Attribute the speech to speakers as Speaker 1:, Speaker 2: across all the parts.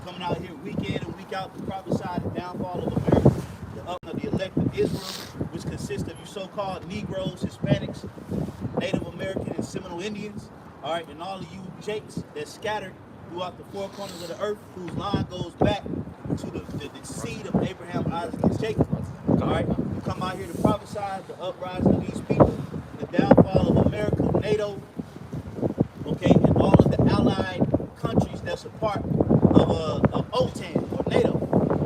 Speaker 1: coming out here week in and week out to prophesy the downfall of America, the up of the elect of Israel, which consists of you so-called Negroes, Hispanics, Native American, and Seminole Indians, all right, and all of you Jakes that's scattered throughout the four corners of the earth, whose line goes back to the seed of Abraham, Isaac, and Jacob. All right, you come out here to prophesy the uprising of these people, the downfall of America, NATO, okay, and all of the allied countries that's a part of OTAN or NATO.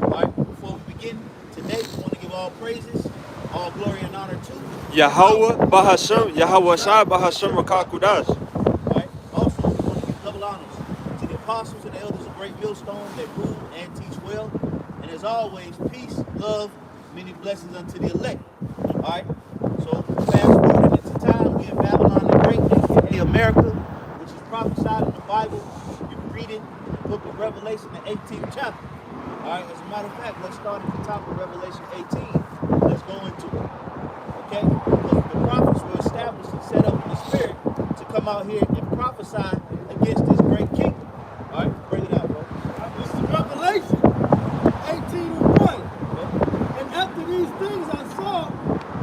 Speaker 1: All right, before we begin today, we want to give all praises, all glory and honor to
Speaker 2: Yahweh Bahashem, Yahweh Shai Bahashem Rakakudash.
Speaker 1: All right, also we want to give double honors to the apostles and the elders of Great Millstone that rule and teach well. And as always, peace, love, many blessings unto the elect. All right, so fast forward into time, we in Babylon the Great, aka America, which is prophesied in the Bible. You can read it in the book of Revelation, the 18th chapter. All right, as a matter of fact, let's start at the top of Revelation 18. Let's go into it. Okay? Because the prophets were established and set up in the spirit to come out here and prophesy against this great kingdom. All right, bring it out, bro.
Speaker 3: This is Revelation 18:1. And after these things I saw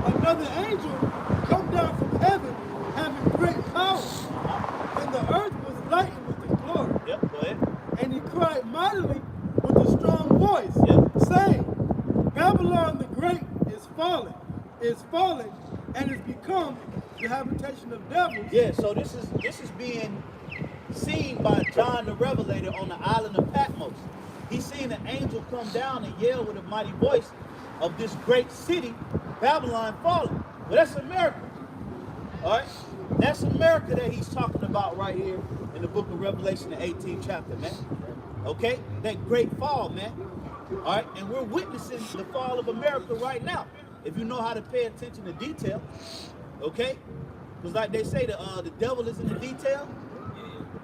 Speaker 3: another angel come down from heaven, having great power, and the earth was lightened with his glory.
Speaker 1: Yep, go ahead.
Speaker 3: And he cried mightily with a strong voice, saying, Babylon the Great is fallen, and is become the habitation of devils.
Speaker 1: Yeah, so this is being seen by John the Revelator on the island of Patmos. He's seen an angel come down and yell with a mighty voice of this great city, Babylon fallen. Well, that's America. All right? That's America that he's talking about right here in the book of Revelation, the 18th chapter, man. Okay? That great fall, man. All right? And we're witnessing the fall of America right now. If you know how to pay attention to detail, okay? Because like they say, the devil is in the detail.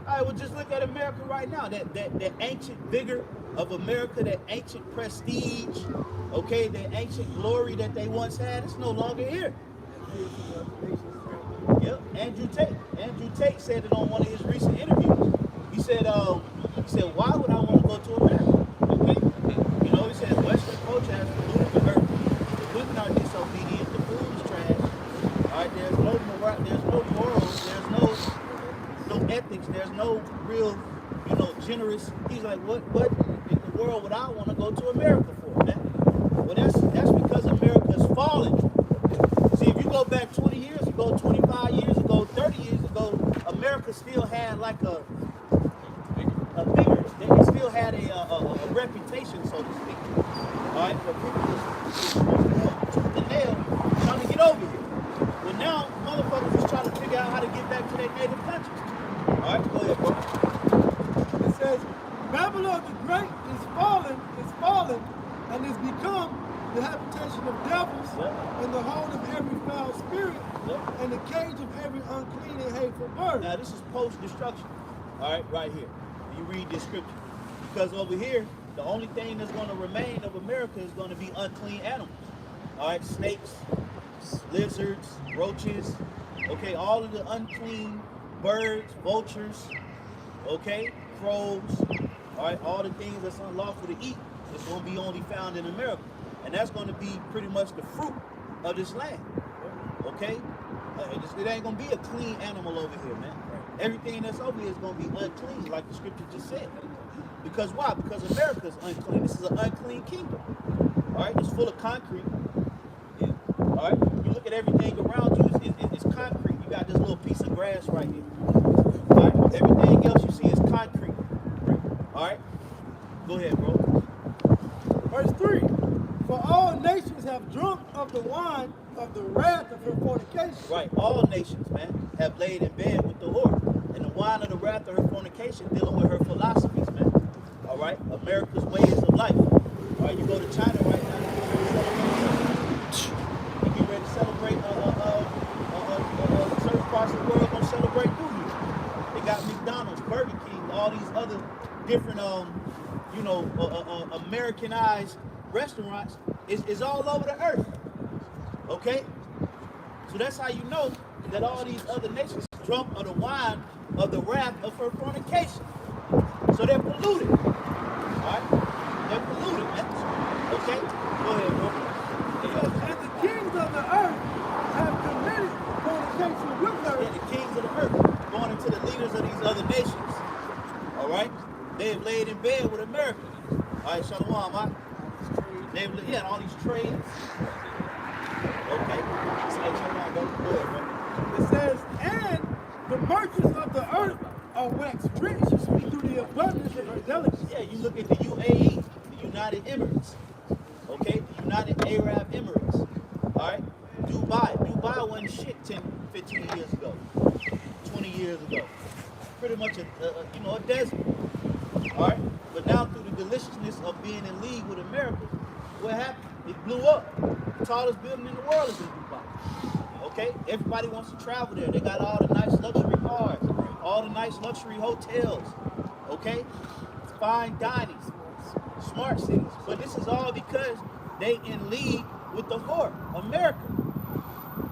Speaker 1: All right, well, just look at America right now. That ancient vigor of America, that ancient prestige, okay, that ancient glory that they once had, it's no longer here. Yep, Andrew Tate said it on one of his recent interviews. He said, why would I want to go to America? Okay, you know, he said Western culture has polluted the earth. The women are disobedient. The food is trash. All right, there's no morals. There's no ethics. There's no real, generous. He's like, what in the world would I want to go to America for, man? Well, that's because America's fallen. See, if you go back 20 years ago, 25 years ago, 30 years ago, America still had like a vigor. It still had a reputation, so to speak. All right, but people was tooth and nail trying to get over here. Well, now motherfuckers is trying to figure out how to get back to their native countries. All right, go ahead, bro.
Speaker 3: It says, Babylon the Great is fallen, and is become the habitation of devils, and the hold of every foul spirit, and the cage of every unclean and hateful bird.
Speaker 1: Now, this is post-destruction, all right, right here. You read this scripture. Because over here, the only thing that's going to remain of America is going to be unclean animals. All right, snakes, lizards, roaches, okay, all of the unclean birds, vultures, okay, crows, all right, all the things that's unlawful to eat is going to be only found in America. And that's going to be pretty much the fruit of this land, okay? It ain't going to be a clean animal over here, man. Everything that's over here is going to be unclean, like the scripture just said. Because why? Because America is unclean. This is an unclean kingdom, all right? It's full of concrete, all right? You look at everything around you, it's concrete. You got this little piece of grass right here, all right? Everything else you see is concrete, all right? Go ahead, bro.
Speaker 3: Verse 3, for all nations have drunk of the wine of the wrath of her fornication.
Speaker 1: Right, all nations, man, have laid in bed with the whore. And the wine of the wrath of her fornication dealing with her philosophies, man. All right, America's ways of life. All right, you go to China right now, you get ready to celebrate, certain parts of the world gonna celebrate New Year. They got McDonald's, Burger King, all these other different, Americanized restaurants is all over the earth. Okay? So that's how you know that all these other nations drunk of the wine of the wrath of her fornication. So they're polluted. All They're polluted, man. Okay? Go ahead, bro.
Speaker 3: And the kings of the earth have committed fornication with her.
Speaker 1: Yeah, the kings of the earth going into the leaders of these other nations. All right? They have laid in bed with America. All right, Shalom, huh? They've had all these trades. Okay. Shalom, go ahead, bro.
Speaker 3: It says, and the merchants of the earth are waxed rich through the abundance of her delicacies.
Speaker 1: Yeah, you look at the UAE, the United Emirates. Okay? The United Arab Emirates. All right? Dubai wasn't shit 10, 15 years ago. 20 years ago. Pretty much a desert. All right? But now through the deliciousness of being in league with America, what happened? It blew up. The tallest building in the world is in Dubai. Okay? Everybody wants to travel there. They got all the nice luxury cars, all the nice luxury hotels. Okay? Fine dining, smart cities. But this is all because they in league with the whore, America.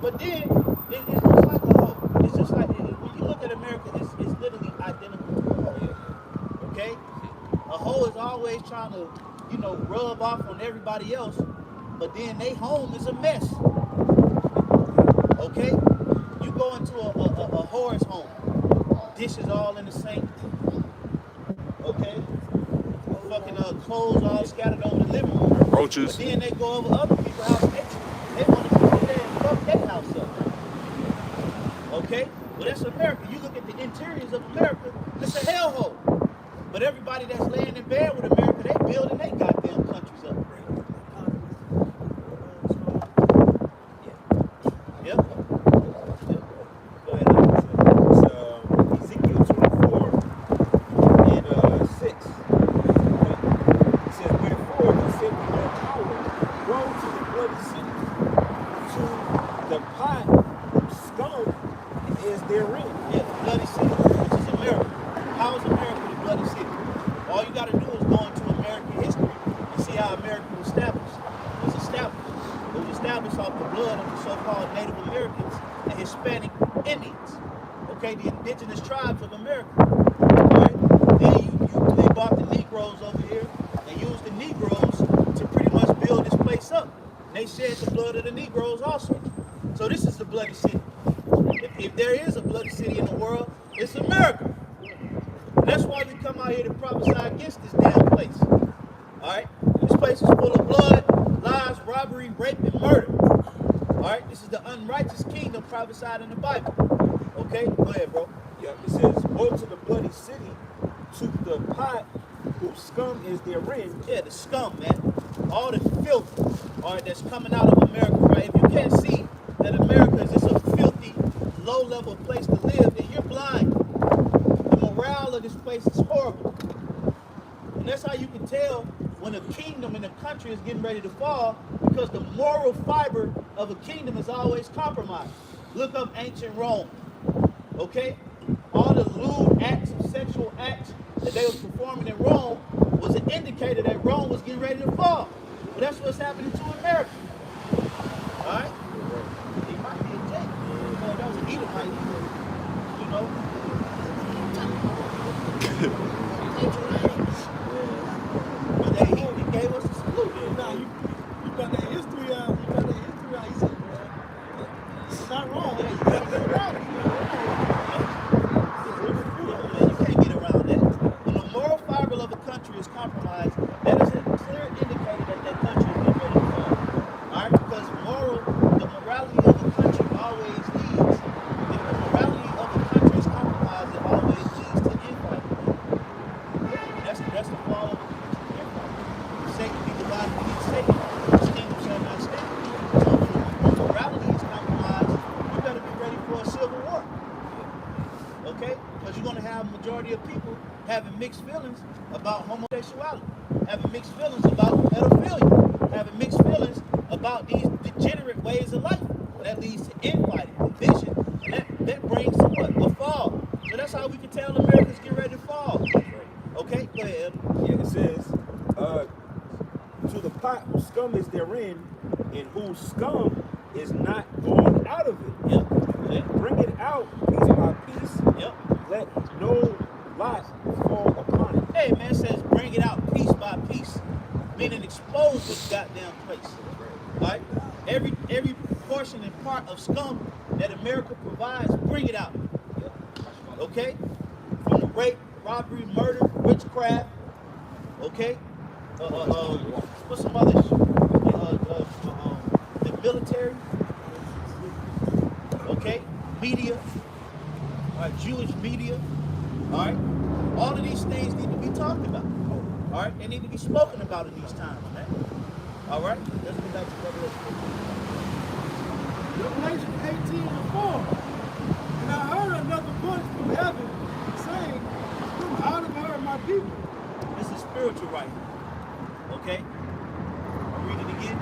Speaker 1: But then, it's just like a hoe. It's just like, when you look at America, it's literally identical to a hoe. Okay? A hoe is always trying to, rub off on everybody else, but then they home is a mess. Okay? You go into a whore's home, dishes all in the sink. Okay? Fucking clothes all scattered over the living room.
Speaker 2: Roaches.
Speaker 1: But then they go over other people's house. They want to go there and fuck their house up. Okay? Well, that's America. You look at the interiors of America, it's a hellhole. But everybody that's laying in bed with America, they building their goddamn countries up. Yep. Go ahead.
Speaker 4: It's Ezekiel 24 and 6. It says, wherefore he said with their power, go to the bloody city, to the pot whose scum is therein.
Speaker 1: Yeah, the bloody city, which is America. How is America the bloody city? All you got to do is go into American history and see how America was established. It was established off the blood of the so-called Native Americans and Hispanic Indians. Okay, the indigenous tribes of America. All right? Then they bought the Negroes over here and used the Negroes to pretty much build this place up. And they shed the blood of the Negroes also. So this is the bloody city. If there is a bloody city in the world, it's America. And that's why we come out here to prophesy against this damn place. All right? This place is full of blood, lies, robbery, rape, and murder. All right? This is the unrighteous kingdom prophesied in the Bible. Okay? Go ahead, bro.
Speaker 4: Yeah, it says, go to the bloody city, to the pot whose scum is therein.
Speaker 1: Yeah, the scum, man. All the filth, all right, that's coming out of America, right? If you can't see that America is just a filthy, low-level place to live, then you're blind. The morale of this place is horrible. And that's how you can tell when a kingdom in a country is getting ready to fall, because the moral fiber of a kingdom is always compromised. Look up ancient Rome, okay? All the lewd acts and sexual acts that they was performing in Rome was an indicator that Rome was getting ready to fall. But that's what's happening to America. All right? He might be a Jake. That was an Edomite, But he gave us a salute.
Speaker 3: Now, you got that history out. He said, it's not wrong.
Speaker 1: Yeah, you can't get around it. You can't get around that. When the moral fiber of a country is compromised, that is a clear indicator that that country is getting ready to fall. All right? Because the morality of a country always leads. If the morality of a country is compromised, it always leads to infighting. That's the fall of a country. Satan be divided against Satan. His kingdom shall not stand. So when morality is compromised, you better be ready for a civil war. Okay? Because you're going to have a majority of people having mixed feelings about homosexuality, having mixed feelings about pedophilia, having mixed feelings about these degenerate ways of life. That leads to infighting, division, and that brings to what? A fall. So that's how we can tell Americans get ready to fall. Okay? Go ahead.
Speaker 4: Yeah, it says, to the pot whose scum is therein, and whose scum is not gone out of it.
Speaker 1: Yep.
Speaker 4: Bring it out piece by piece.
Speaker 1: Yep.
Speaker 4: Let no lot fall upon it.
Speaker 1: Hey, man, it says bring it out piece by piece. expose this goddamn place. Right? Every portion and part of scum that America provides, bring it out. Okay? From the rape, robbery, murder, witchcraft. Okay? What's some other shit? The military. Okay? Media. All right, Jewish media. All right? All of these things need to be talked about. All right? They need to be spoken about in these times, man. All right? Let's go back to Revelation.
Speaker 3: Revelation 18:4. And I heard another voice from heaven saying, "Come out of her, my people."
Speaker 1: This is spiritual right here. Okay? I'll read it again.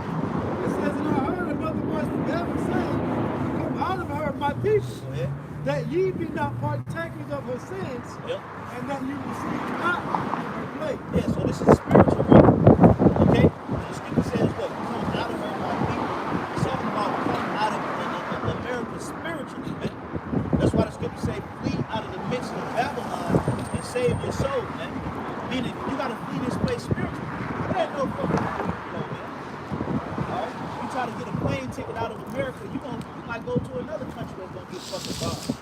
Speaker 3: It says, and I heard another voice from heaven saying, "Come out of her, my people,
Speaker 1: Go ahead.
Speaker 3: that ye be not partakers of her sins,
Speaker 1: Yep.
Speaker 3: and that you receive not her plague."
Speaker 1: Yeah, so this is spiritual right here. Okay? And the scripture says what? Come out of her, my people. It's talking about come out of America spiritually, man. That's why the scripture say, flee out of the midst of Babylon and save your soul, man. Meaning, you gotta flee this place spiritually. There ain't no fucking man. Alright? You try to get a plane ticket out of America, you might go to another country that's gonna get fucking bombed.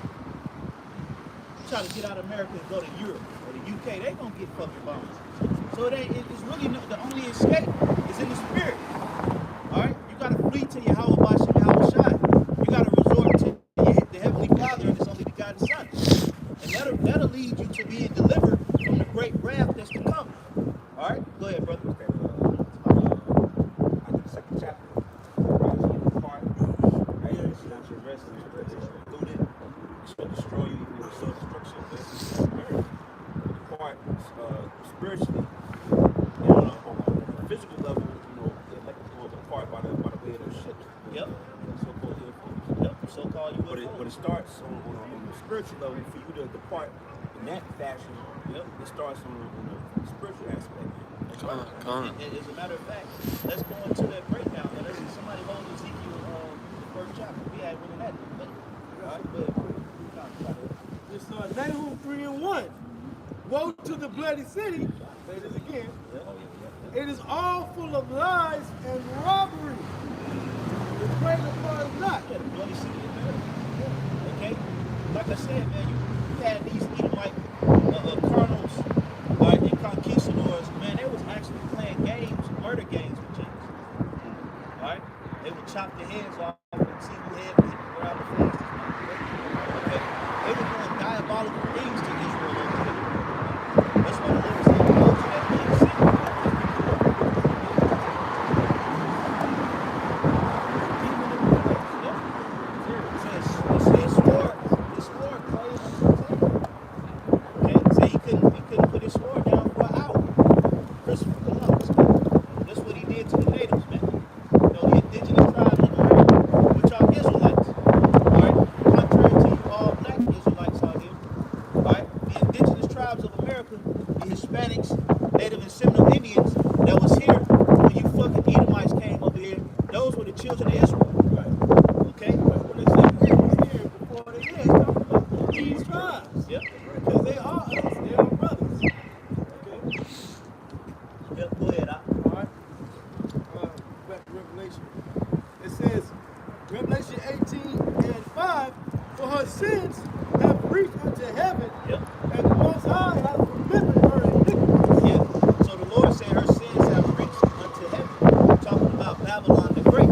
Speaker 1: You try to get out of America and go to Europe or the UK, they gonna get fucking bombed. So it's really the only escape is in the spirit. Alright? You gotta flee to Yahweh Bashim Yahweh Shai. You gotta resort to the Heavenly Father and His only begotten Son. And that'll lead you to being delivered from the great wrath that's to come. Alright? Go ahead, brother.
Speaker 4: Okay, I think the second chapter. Part. Right here, it's not your rest, it's included. It shall destroy you, even with self-destruction. This is very the part spiritually, and on a physical level, they're like apart by the way of their ships.
Speaker 1: Yep.
Speaker 4: So-called UFOs.
Speaker 1: Yep. So-called UFO.
Speaker 4: But it starts on the spiritual level for you to depart in that fashion. Yep. It starts on the spiritual aspect.
Speaker 2: Come on.
Speaker 1: As a matter of fact, let's go into that breakdown. Now, let's see somebody hold Ezekiel, the first chapter. We had one of that. All right, go ahead.
Speaker 3: It's Nahum 3:1. Woe to the bloody city. Say this again. It is all full of lies and robbery. The greater part is not.
Speaker 1: Yeah, the bloody city of America. Okay? Like I said, man, you had these Edomite colonels, all right, and conquistadors, man, they was actually playing games, murder games with James. All right? They would chop their heads off and see who head would hit the ground the fastest. Okay? They were doing diabolical things to Israel over here. That's why the Lord said, go to that bloody city. Children of Israel. Right. Okay?
Speaker 3: When they say we here before they is, talking about these tribes.
Speaker 1: Yep.
Speaker 3: Because they are us, they are brothers. Okay?
Speaker 1: Yep, go ahead.
Speaker 3: All right. Back to Revelation. It says, Revelation 18:5, for her sins have reached unto heaven,
Speaker 1: Yep.
Speaker 3: and the Most High has remembered her iniquity.
Speaker 1: Yeah. So the Lord said her sins have reached unto heaven. Talking about Babylon the Great.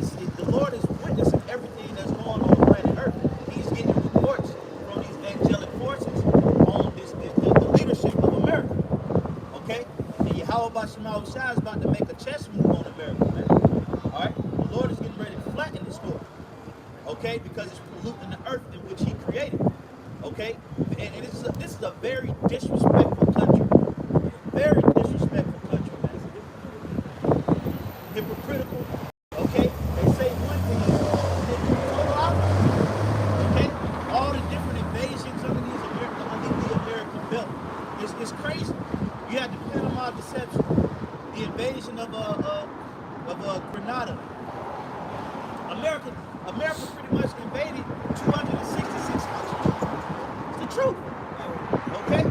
Speaker 1: See, the Lord is witnessing everything that's going on planet Earth. He's getting reports from these angelic forces on the leadership of America. Okay? And Yahweh Bashim Shai is about to make a chess move on America, man. Alright? The Lord is getting ready to flatten this door. Okay? Because it's polluting the earth in which He created. Okay? And this is a very disrespectful country. Very disrespectful country, man. Hypocritical. Okay? They say one thing, they do total opposite. Okay? All the different invasions under the American belt. It's crazy. You had the Panama Deception, the invasion of Grenada. America pretty much invaded 266 countries. It's the truth. Okay?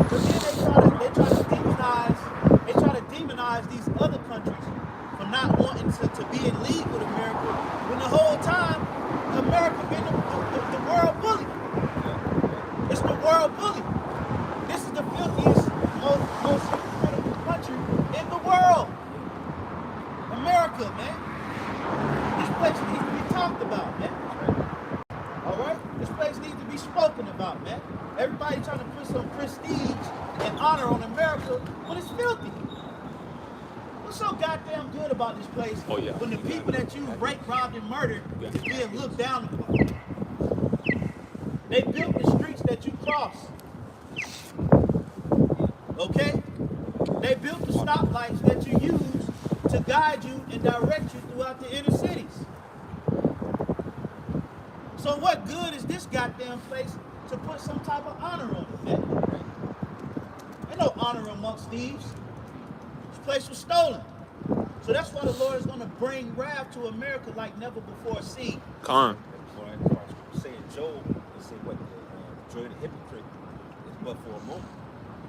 Speaker 1: But then they try to demonize be in league with America when the whole time America been the world bully. It's the world bully. This is the filthiest, most hypocritical country in the world. America, man. This place needs to be talked about, man. All right? This place needs to be spoken about, man. Everybody trying to put some prestige and honor on America, but it's filthy. What's so goddamn good about this place when the people that you raped, robbed, and murdered is being looked down upon? They built the streets that you cross. Okay? They built the stoplights that you use to guide you and direct you throughout the inner cities. So what good is this goddamn place to put some type of honor on it, man? Ain't no honor amongst thieves. This place was stolen. So that's why the Lord is going to bring wrath to America like never before seen.
Speaker 2: Con.
Speaker 4: Saying Job, they say what the joy of the hypocrite is but for a moment.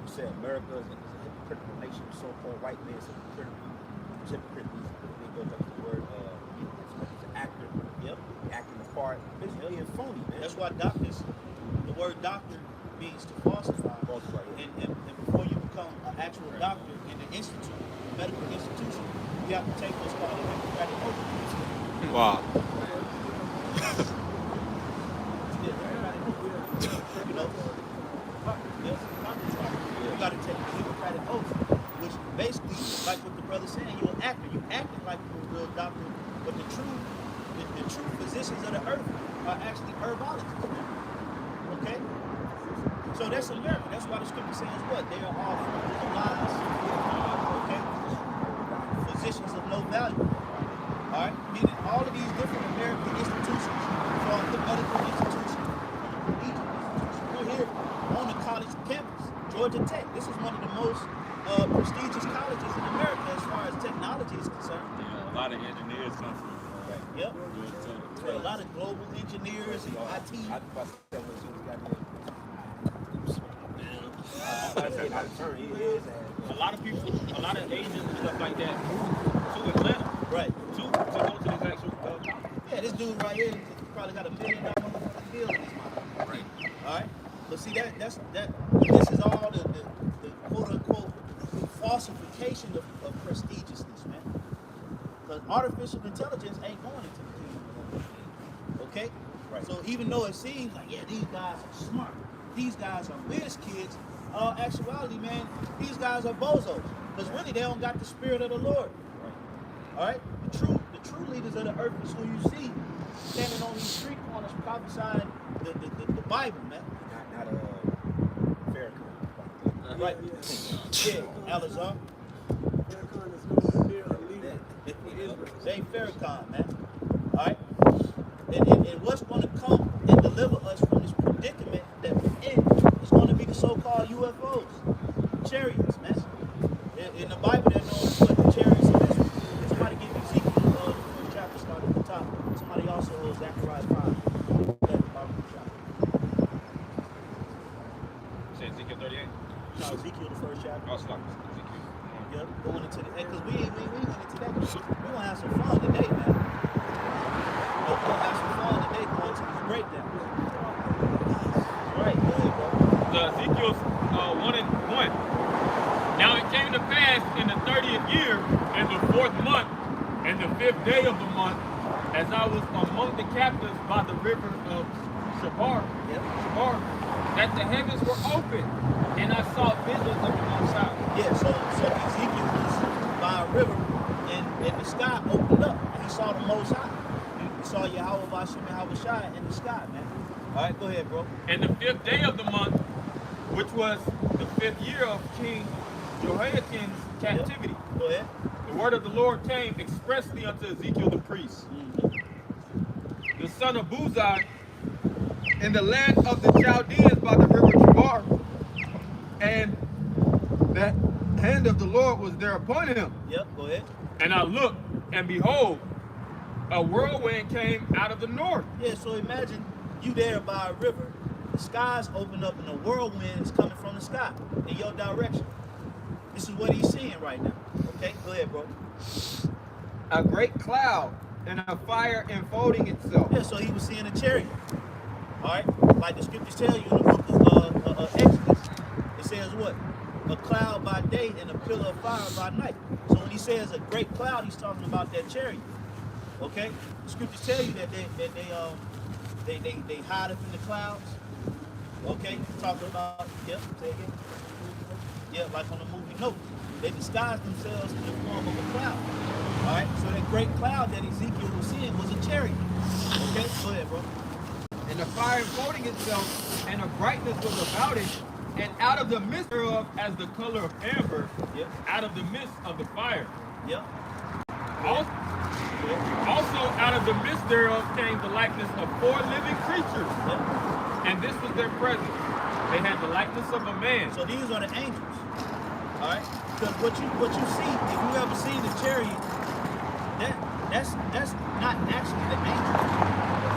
Speaker 4: You say America is a hypocritical nation, so-called white man is a hypocrite. They go back to the word, he's an actor. Yep. Acting the part. Basically, and phony, man.
Speaker 1: That's why doctors, the word doctor means to falsify. And before you become an actual doctor in the institute, a medical institution, you have to take what's called a Hippocratic oath.
Speaker 2: Wow.
Speaker 1: You know? Yes, you got to take the Hippocratic oath, which basically, like what the brother's saying, you're an actor. You acting like you're a real doctor, but the true physicians of the earth are actually herbologists. Okay? So that's America. That's why the scripture says what? They are all forms of lies. Okay? Physicians of no value. Alright? Meaning all of these different American institutions, from the medical institution, from the collegiate institution, we're here on the college campus, Georgia Tech. This is one of the most prestigious colleges in America as far as technology is concerned.
Speaker 5: Yeah, a lot of engineers come from
Speaker 1: Yep. A lot of global engineers and IT.
Speaker 5: a lot of people, a lot of Asians and stuff like that move to Atlanta,
Speaker 1: Right.
Speaker 5: to go to this actual college.
Speaker 1: Yeah, this dude right here probably got $1 million deal in his mind.
Speaker 5: Right.
Speaker 1: All right. But see that this is all the quote unquote falsification of prestigiousness, man. Because artificial intelligence ain't going into the kingdom. Okay? Right. So even though it seems like, yeah, these guys are smart, these guys are whiz kids, actuality, man, these guys are bozos. Because really they don't got the spirit of the Lord. Right. All right? The true leaders of the earth is who you see standing on these street corners prophesying the Bible, man.
Speaker 4: Not a Farrakhan.
Speaker 1: Right. Yeah, Alizar. They ain't Farrakhan, man. Alright? And what's going to come and deliver us from this predicament that we're in is going to be the so-called UFOs. Chariots, man. In the Bible, they're known as what the chariots of Israel. If somebody give Ezekiel the first chapter, start at the top. Somebody also holds Zechariah 5.
Speaker 5: Say Ezekiel 38.
Speaker 1: No, Ezekiel the first chapter.
Speaker 5: Oh, stop. Ezekiel.
Speaker 1: Yep, going into the, because we went into that. We're going to have some fun today, man. We're going to have some fun today going to these breakdowns. Right, good, bro.
Speaker 5: The Ezekiel's 1:1. Now it came to pass in the 30th year, in the 4th month, and the 5th day of the month, as I was among the captives by the river of Shabar, that the heavens were open, and I saw visions of the Most High.
Speaker 1: Yeah, so Ezekiel was by a river, and the sky opened up, and he saw the Most High. He saw Yahweh Bashem Yahweh Shai in the sky, man. All right, go ahead, bro.
Speaker 5: And the 5th day of the month, which was the 5th year of King Jehoiakim's captivity,
Speaker 1: Yep. Go ahead.
Speaker 5: the word of the Lord came expressly unto Ezekiel the priest, the son of Buzai, in the land of the Chaldeans by the river Chabar, and the hand of the Lord was there upon him.
Speaker 1: Yep, go ahead.
Speaker 5: And I looked, and behold, a whirlwind came out of the north.
Speaker 1: Yeah, so imagine you there by a river, the skies open up, and a whirlwind is coming from the sky in your direction. This is what he's seeing right now. Okay, go ahead, bro.
Speaker 6: a great cloud, and a fire enfolding itself.
Speaker 1: Yeah, so he was seeing a chariot. All right, like the scriptures tell you in the book of Exodus, it says what? A cloud by day and a pillar of fire by night. So when he says a great cloud, he's talking about that chariot. Okay, the scriptures tell you that they hide up in the clouds. Okay, talking about say again. Yeah, like on the movie Note, they disguise themselves in the form of a cloud. All right, so that great cloud that Ezekiel was seeing was a chariot. Okay, go ahead, bro.
Speaker 6: And the fire enfolding itself, and a brightness was about it, and out of the midst thereof as the color of amber,
Speaker 1: Yep,
Speaker 5: Out of the midst of the fire.
Speaker 1: yep.
Speaker 5: Also out of the midst thereof came the likeness of 4 living creatures,
Speaker 1: Yep.
Speaker 5: and this was their presence. They had the likeness of a man.
Speaker 1: So these are the angels. All right, because what you see, if you ever seen the chariot, that's not actually the angel.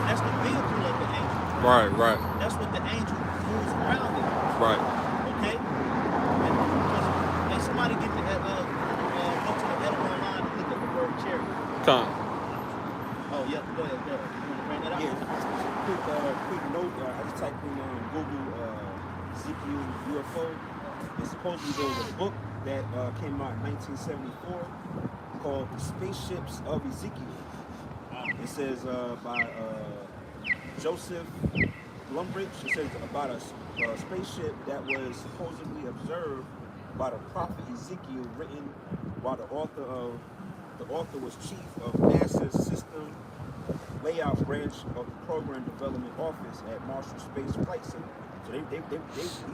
Speaker 1: That's the vehicle of the angel.
Speaker 2: Right, right,
Speaker 1: That's what the angel moves around in.
Speaker 2: right.
Speaker 1: Okay. And somebody get the go to the edible line and look at the word chariot.
Speaker 2: Come.
Speaker 1: Oh yeah, go ahead. You want to bring that up?
Speaker 4: Yeah, quick note. I just typed in Google Ezekiel UFO. And supposedly there was a book that came out in 1974 called The Spaceships of Ezekiel. It says by Joseph Lumbridge. It says about a spaceship that was supposedly observed by the prophet Ezekiel, written while the author was chief of NASA's system layout branch of the program development office at Marshall Space Flight Center. So he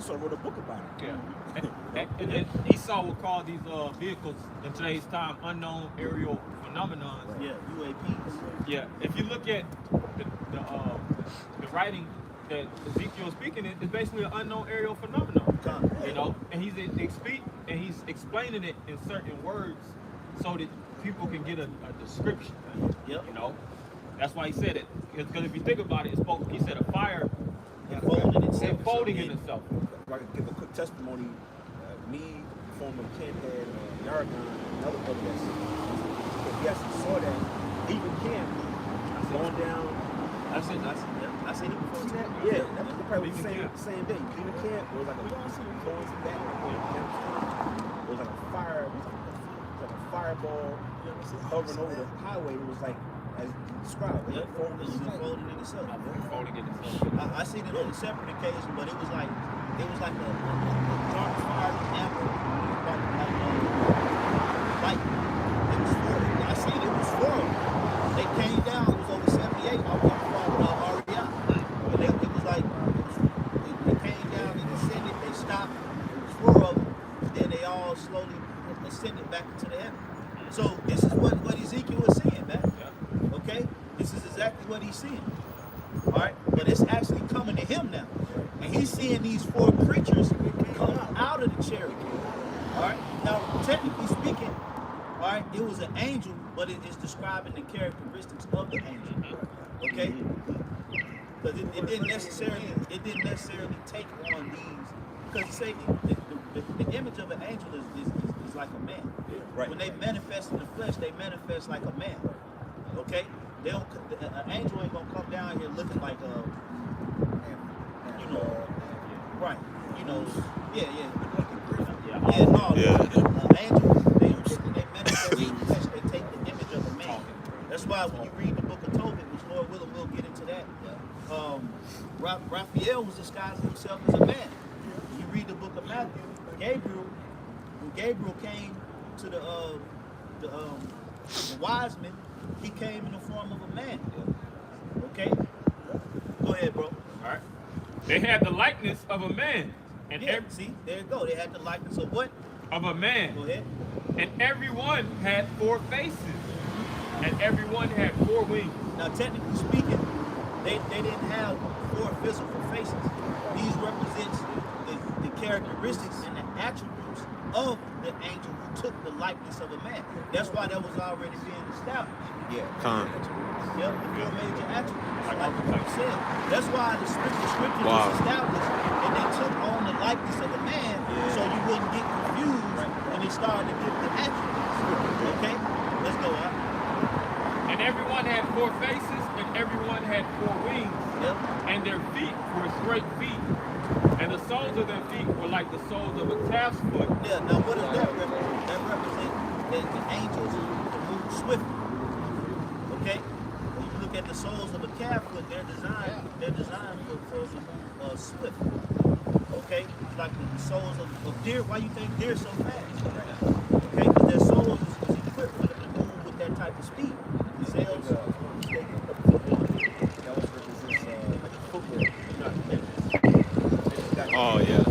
Speaker 4: sort of wrote a book about it.
Speaker 5: Yeah. And Esau will call these vehicles in today's time unknown aerial phenomenons.
Speaker 1: Yeah, UAPs.
Speaker 5: Yeah. If you look at the writing that Ezekiel is speaking, it's basically an unknown aerial phenomenon. You know, and he's explaining it in certain words so that people can get a description.
Speaker 1: Yep.
Speaker 5: You know, that's why he said it. Because if you think about it, he said a fire enfolding in itself.
Speaker 4: If I could give a quick testimony, me, former camphead, Yaragon, another brother we actually saw that even camp going down.
Speaker 1: I seen it before.
Speaker 4: See that? Yeah, that was probably the same day. Even camp, it was like a going to that point. It was like a fire, like a fireball hovering over the highway. It was like, as described,
Speaker 1: Yep, it was unfolding in itself.
Speaker 5: Unfolding in itself.
Speaker 1: I seen it on a separate occasion, but it was like a dark fire amber, like it was four. I seen it was four. They came down. It was over 78. I was on REI, but it was like they came down. They descended. They stopped. It was four of them. Then they all slowly ascended back into the heaven. So this is what Ezekiel was seeing, man. Okay, this is exactly what he's seeing. All right, but it's actually coming to him now, and he's seeing these 4 creatures come out of the chariot. All right, now technically speaking, all right, it was an angel, but it is describing the characteristics of the angel. Okay, because it didn't necessarily take on these, because say the image of an angel is like a man.
Speaker 4: Right.
Speaker 1: When they manifest in the flesh, they manifest like a man. Okay, an angel ain't gonna come down here looking like right, angels they manifest in the flesh. They take the image of a man. That's why when you read the book of Tobit, which Lord willing we'll get into that, Raphael was disguising himself as a man. When you read the book of Matthew, when Gabriel came to the wise men, he came in the form of a man. Okay? Go ahead, bro.
Speaker 5: All right. They had the likeness of a man. And
Speaker 1: see, there you go. They had the likeness of what?
Speaker 5: Of a man.
Speaker 1: Go ahead.
Speaker 5: And everyone had 4 faces. And everyone had 4 wings.
Speaker 1: Now, technically speaking, they didn't have 4 physical faces. These represents the characteristics and the attributes of the angel who took the likeness of a man. That's why that was already being established.
Speaker 4: Yeah.
Speaker 2: Come.
Speaker 1: Yep, the 4 major attributes, like you said. That's why the scripture
Speaker 2: Wow.
Speaker 1: was established, and they took on the likeness of a man, so you wouldn't get confused when they started to give the attributes. Okay, let's go out.
Speaker 5: 4 faces, and everyone had 4 wings,
Speaker 1: Yep.
Speaker 5: and their feet were straight feet, and the soles of their feet were like the soles of a calf's foot.
Speaker 1: Yeah. Now what does that represent? That represents that the angels can move swiftly. Okay. When you look at the soles of a calf foot, they're designed for us to move swift. Okay. It's like the soles of deer. Why you think deer so fast? Okay, because their soles is equipped for them to move with that type of speed. The sails.
Speaker 2: Oh yeah.
Speaker 1: Oh yeah.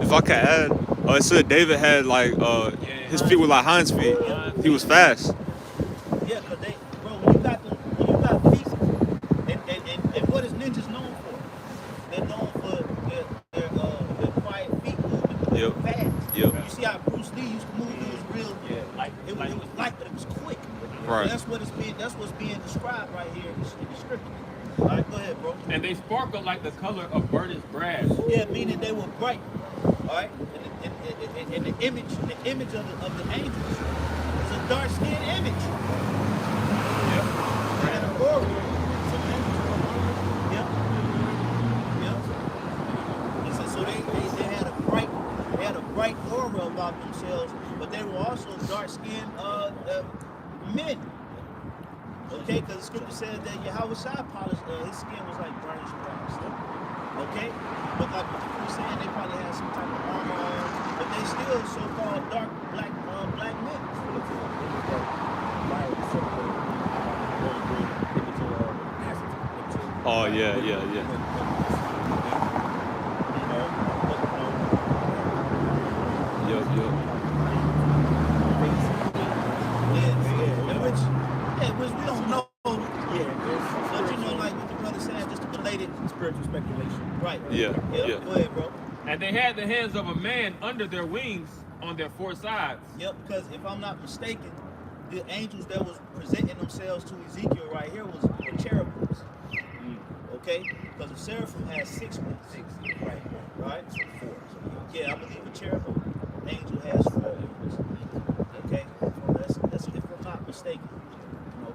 Speaker 2: If I could add, it said David had like his feet were like hinds feet. He was fast.
Speaker 1: Yeah, because when you got feet, and what is ninjas known for? They're known for their quiet feet movement,
Speaker 2: Yep.
Speaker 1: fast.
Speaker 2: Yep.
Speaker 1: You see how Bruce Lee used to move? It was real, it was light, but it was quick.
Speaker 2: Right.
Speaker 1: So that's what's being described right here in the scripture. All right, go ahead, bro.
Speaker 5: And they sparkled like the color of burnished brass.
Speaker 1: Yeah, meaning they were bright. All right, and the image of the angels is a dark skinned image.
Speaker 5: Yep.
Speaker 1: And a aura. Yep. He said, so they had a bright aura about themselves, but they were also dark skinned men. Okay, because the scripture says that Yahweh polished his skin was like burnished brass. Okay, but like what you were saying, they probably had some type of armor on, but they still so-called dark black men.
Speaker 2: Oh yeah. Yep.
Speaker 1: Which we don't know. But you know, like what the brother said, just a related spiritual speculation. Right.
Speaker 2: Yeah.
Speaker 1: Go ahead, bro.
Speaker 5: And they had the hands of a man under their wings on their 4 sides.
Speaker 1: Yep, because if I'm not mistaken, the angels that was presenting themselves to Ezekiel right here were cherubims. Okay? Because the seraphim has 6 wings. Right? So 4. Yeah, I believe a cherubim angel has 4 wings. Okay? That's if I'm not mistaken. You know?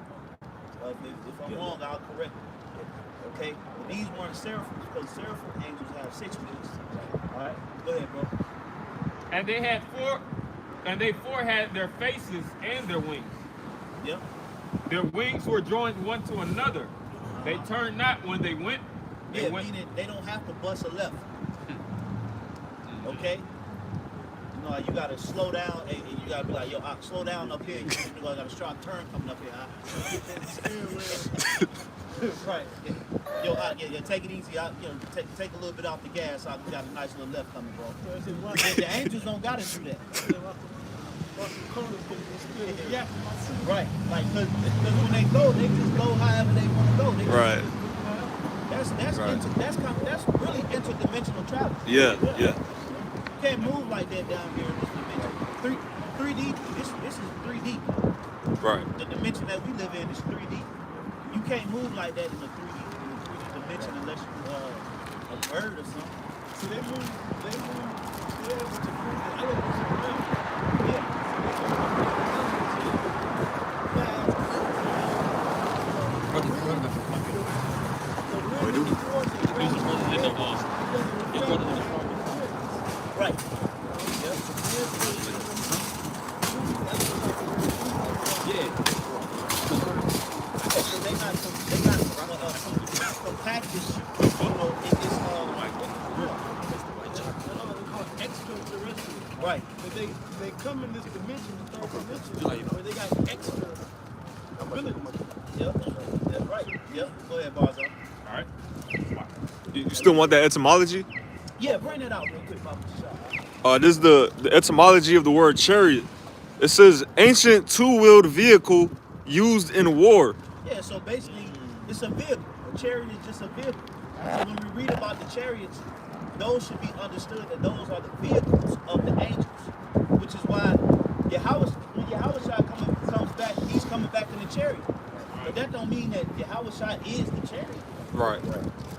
Speaker 1: If I'm wrong, I'll correct you. Okay? But these weren't seraphims, because seraphim angels have 6 wings. Alright? Go ahead, bro.
Speaker 5: And they had 4, and they 4 had their faces and their wings.
Speaker 1: Yep.
Speaker 5: Their wings were joined one to another. They turned not when they went. They went.
Speaker 1: Meaning they don't have to bust a left. Okay? You know, you gotta slow down and you gotta be like, yo, slow down up here. You got a sharp turn coming up here. Right. Yo, take it easy. Take a little bit off the gas. I got a nice little left coming, bro. The angels don't gotta do that. Yeah. Right. Like, because when they go, they just go however they want to go.
Speaker 2: Right.
Speaker 1: That's really interdimensional travel.
Speaker 2: Yeah.
Speaker 1: You can't move like that down here in this dimension. 3D. This is 3D.
Speaker 2: Right.
Speaker 1: The dimension that we live in is 3D. You can't move like that in the 3D dimension unless you a bird or something.
Speaker 3: So they move they're able to move the elements.
Speaker 1: Yeah. Right. They not compacted, you know, in this extraterrestrial. Right.
Speaker 3: But they come in this dimension, the third dimension, where they got extra ability.
Speaker 1: Yep. That's right. Yep. Go ahead, Barzo.
Speaker 5: All right.
Speaker 2: You still want that etymology?
Speaker 1: Yeah, bring that out real quick, Papa.
Speaker 2: This is the etymology of the word chariot. It says ancient two-wheeled vehicle used in war.
Speaker 1: Yeah, so basically, it's a vehicle. A chariot is just a vehicle. So when we read about the chariots, those should be understood that those are the vehicles of the angels, which is why when Yahweh comes back, he's coming back in the chariot. But that don't don't mean that Yahushua is the chariot.
Speaker 2: Right.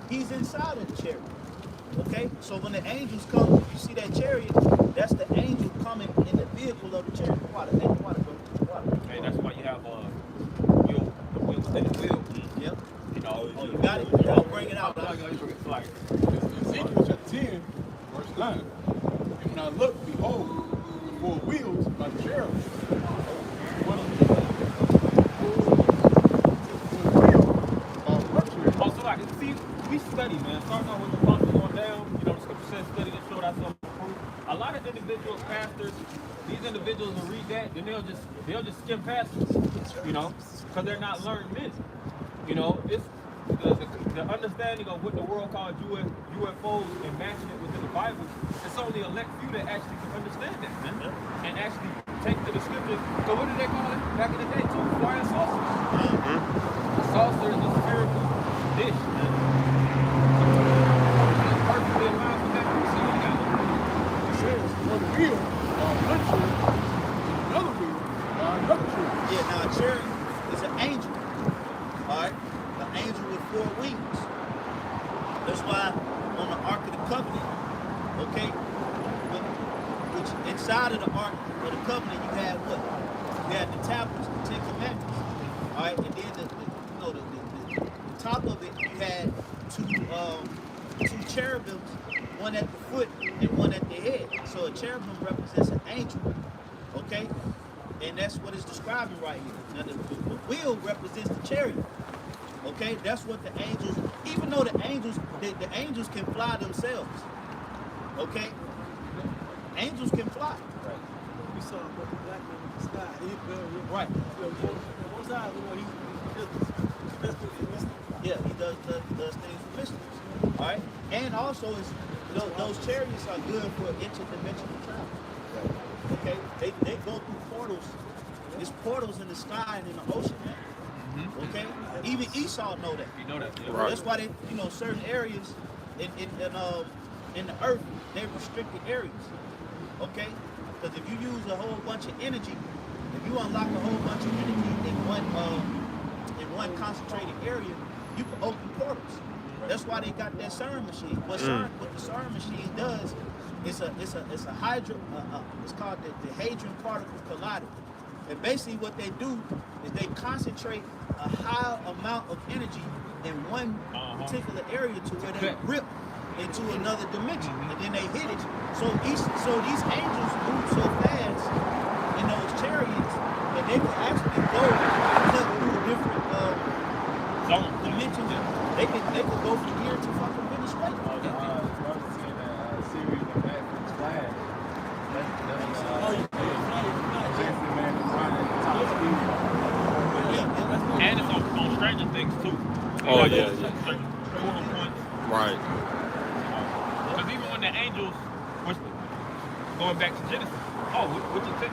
Speaker 1: He's inside of the chariot. Okay? So when the angels come, you see that chariot, that's the angel coming in the vehicle of the chariot. Water, bro. Water.
Speaker 5: Hey, that's why you have the wheel within the wheel.
Speaker 1: Yep.
Speaker 5: You know,
Speaker 1: Oh, you got it? I'll bring it out.
Speaker 5: It's like
Speaker 3: Ezekiel chapter 10, verse 9. And when I looked, behold, the four wheels by the cherubim. One of the
Speaker 5: oh, so like, see, we study, man. Starting off with the apostles on down, you know, the scripture says study to show thyself approved. A lot of individuals, pastors, these individuals will read that, then they'll just skim past it, you know, because they're not learned men. You know, it's the understanding of what the world calls UFOs and matching it within the Bible. It's only a select few that actually can understand that, man, and actually take to the scripture. So what did they call it back in the day too? Flying saucers. A saucer is a spherical dish, man. It's perfectly aligned with that. So you got it.
Speaker 3: It says one wheel on one tree, another wheel on another tree.
Speaker 1: Yeah, now a chariot is an angel. Alright? An angel with 4 wings. That's why on the Ark of the Covenant, okay, which inside of the Ark of the Covenant you had what? You had the tablets, the 10 Commandments. Alright, and then the top of it you had two cherubims, one at the foot and one at the head. So a cherubim represents an angel. Okay? And that's what it's describing right here. Now the wheel represents the chariot. Okay, that's what the angels, even though the angels can fly themselves. Okay? Angels can fly.
Speaker 3: Right. We saw a black man in the sky.
Speaker 1: Right.
Speaker 3: One side,
Speaker 1: Yeah, he does things for mysteries. Alright? And also those chariots are good for interdimensional travel. Okay? They go through portals. There's portals in the sky and in the ocean, man. Okay, even Esau know that.
Speaker 5: You know that, yeah.
Speaker 2: Right.
Speaker 1: That's why they, certain areas in the earth, they're restricted areas. Okay, because if you use a whole bunch of energy, if you unlock a whole bunch of energy in one concentrated area, you can open portals. That's why they got that CERN machine. What the CERN machine does, it's a hydro. It's called the Hadron Particle Collider. And basically what they do is they concentrate a high amount of energy in one particular area to where they rip into another dimension, and then they hit it. So these angels move so fast in those chariots that they can actually go cut through different dimensions. They can go from here to fucking Venezuela.
Speaker 5: And it's on Stranger Things too.
Speaker 2: Oh, yeah.
Speaker 5: Certain portal points.
Speaker 2: Right.
Speaker 5: Because even when the angels, which, going back to Genesis, which it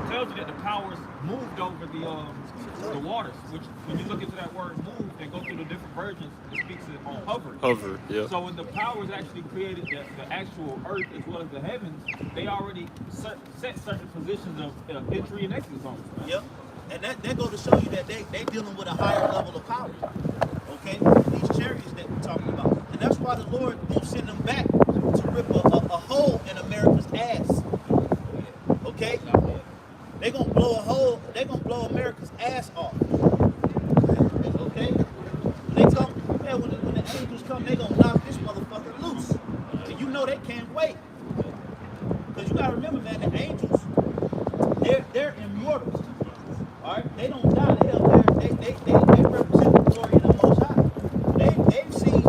Speaker 5: tells you that the powers moved over the waters. Which when you look into that word "move" and go through the different versions, it speaks on hovering.
Speaker 2: Hover, yeah.
Speaker 5: So when the powers actually created the actual earth as well as the heavens, they already set certain positions of entry and exit zones. Right?
Speaker 1: Yep. And that go to show you that they dealing with a higher level of power. Okay? These chariots that we're talking about. And that's why the Lord gonna send them back to rip a hole in America's ass. Okay? They're gonna blow a hole, they're gonna blow America's ass off. Okay? When the angels come, they're gonna knock this motherfucker loose. And you know they can't wait. Because you gotta remember, man, the angels, they're immortals. Alright? They don't die. They represent the glory of the Most High. They've seen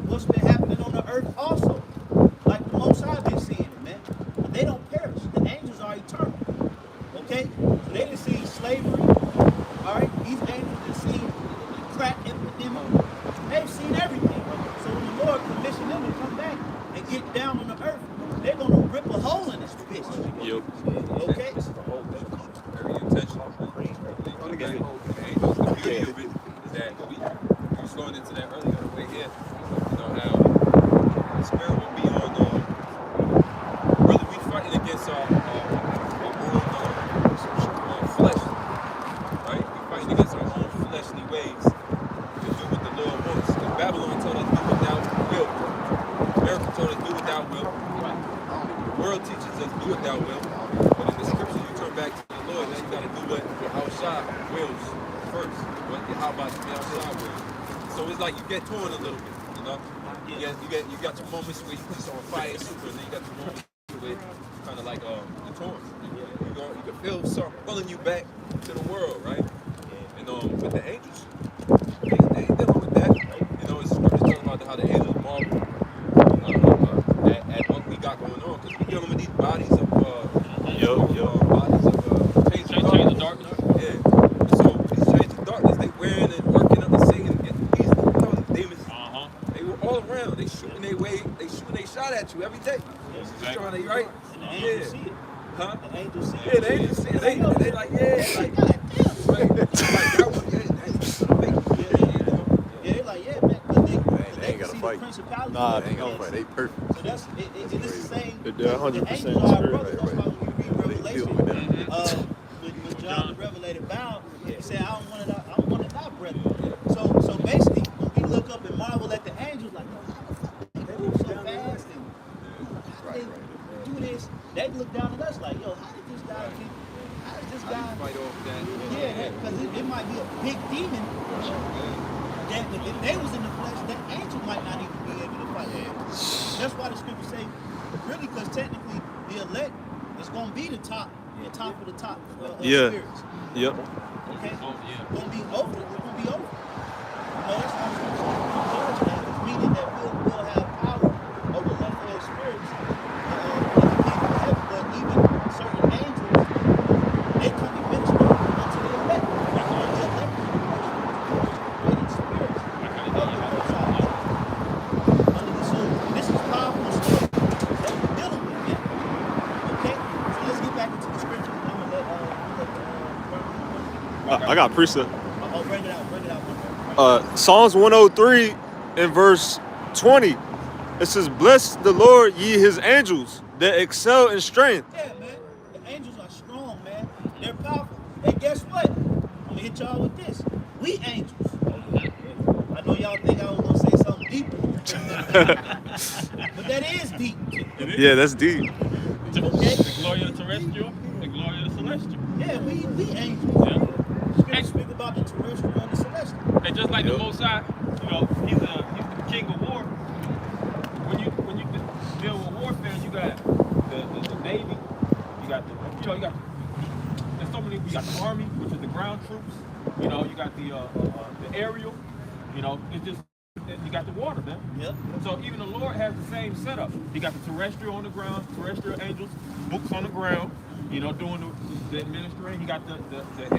Speaker 1: what's been happening on the earth also. Like the Most High been seeing it, man. But they don't perish. The angels are eternal. Okay? So they done seen slavery. Alright? These angels have seen crack epidemic. They've seen everything. So when the Lord commissioned them to come back and get down on the earth, they're gonna rip a hole in this bitch.
Speaker 2: Yep.
Speaker 1: Okay?
Speaker 4: Very intentional. The angels, the beauty of it is that we was going into that earlier on the way here. You know how the spirit will be on really we fighting against our own flesh. Right? We fighting against our own flesh world teaches us do it that will, but in the scripture you turn back to the Lord. Now you got to do what Yahushua wills first. What Yahushua wills. So it's like you get torn a little bit, you know. You got your moments where you just on fire, super, and then you got your moments where kind of like the torn. You can feel something pulling you back to the world, right? And with the angels, they ain't dealing with that. You know, it's talking about how the angels marvel at what we got going on, because we're dealing with these bodies of bodies of change of darkness. Yeah. So these change of darkness, they wearing and working up the Satan, getting these, demons. They were all around. They shooting they shot at you every day. Just trying to, right?
Speaker 1: And the angels see it.
Speaker 4: Huh?
Speaker 1: The angels see it.
Speaker 4: Yeah, the angels see it. They like, like, right. Like that one,
Speaker 1: Yeah, they're like, yeah, man. But they
Speaker 7: ain't gotta
Speaker 1: see
Speaker 7: fight.
Speaker 1: the principalities.
Speaker 7: Nah, they ain't gonna fight. They perfect.
Speaker 1: So that's it's the same.
Speaker 2: They're 100%
Speaker 1: The angels are our
Speaker 2: spirit.
Speaker 1: brothers. That's why when you read
Speaker 7: They deal
Speaker 1: Revelation,
Speaker 7: with that.
Speaker 1: with John the Revelated bound, he said, I don't want to die, brethren. So basically, when we look up and marvel at the angels, like, yo, how they move so fast and how they do this, they look down at us like, yo, how did this guy get? How did this guy
Speaker 4: fight off that?
Speaker 1: Yeah, because it might be a big demon. That if they was in the flesh, that angel might not even be able to fight. That's why the scriptures say, really, because technically the elect is going to be the top of the top
Speaker 2: Yeah.
Speaker 1: spirits.
Speaker 2: Yep.
Speaker 1: Okay? It's going to be over. It's going to be over. You know, that's why the scriptures judge that. It's meaning that we'll have power over left-hand spirits in the kingdom of heaven. But even certain angels, they come and minister unto the elect. Like all the elect created spirits. So this is powerful stuff that we're dealing with, yeah? Okay? So let's get back into the scripture. I'm going to let
Speaker 2: I got precept.
Speaker 1: bring it out.
Speaker 2: Psalms 103 in verse 20. It says, "Bless the Lord, ye his angels, that excel in strength."
Speaker 1: Yeah, man. The angels are strong, man. They're powerful. And guess what? I'm going to hit y'all with this. We angels. I know y'all think I was going to say something deeper. But that is deep.
Speaker 2: Yeah, that's deep.
Speaker 1: Okay?
Speaker 5: The glory of the terrestrial, the glory of the celestial.
Speaker 1: Yeah, we angels.
Speaker 5: Yeah.
Speaker 1: Scripture speak about the terrestrial and the celestial.
Speaker 5: And just like the Most High, you know, he's the king of war. When you deal with warfare, you got the Navy, you got there's so many. You got the Army, which is the ground troops. You know, you got the aerial. You know, it's just you got the water, man.
Speaker 1: Yep.
Speaker 5: So even the Lord has the same setup. He got the terrestrial on the ground, terrestrial angels, books on the ground. You know, doing the administering. He got the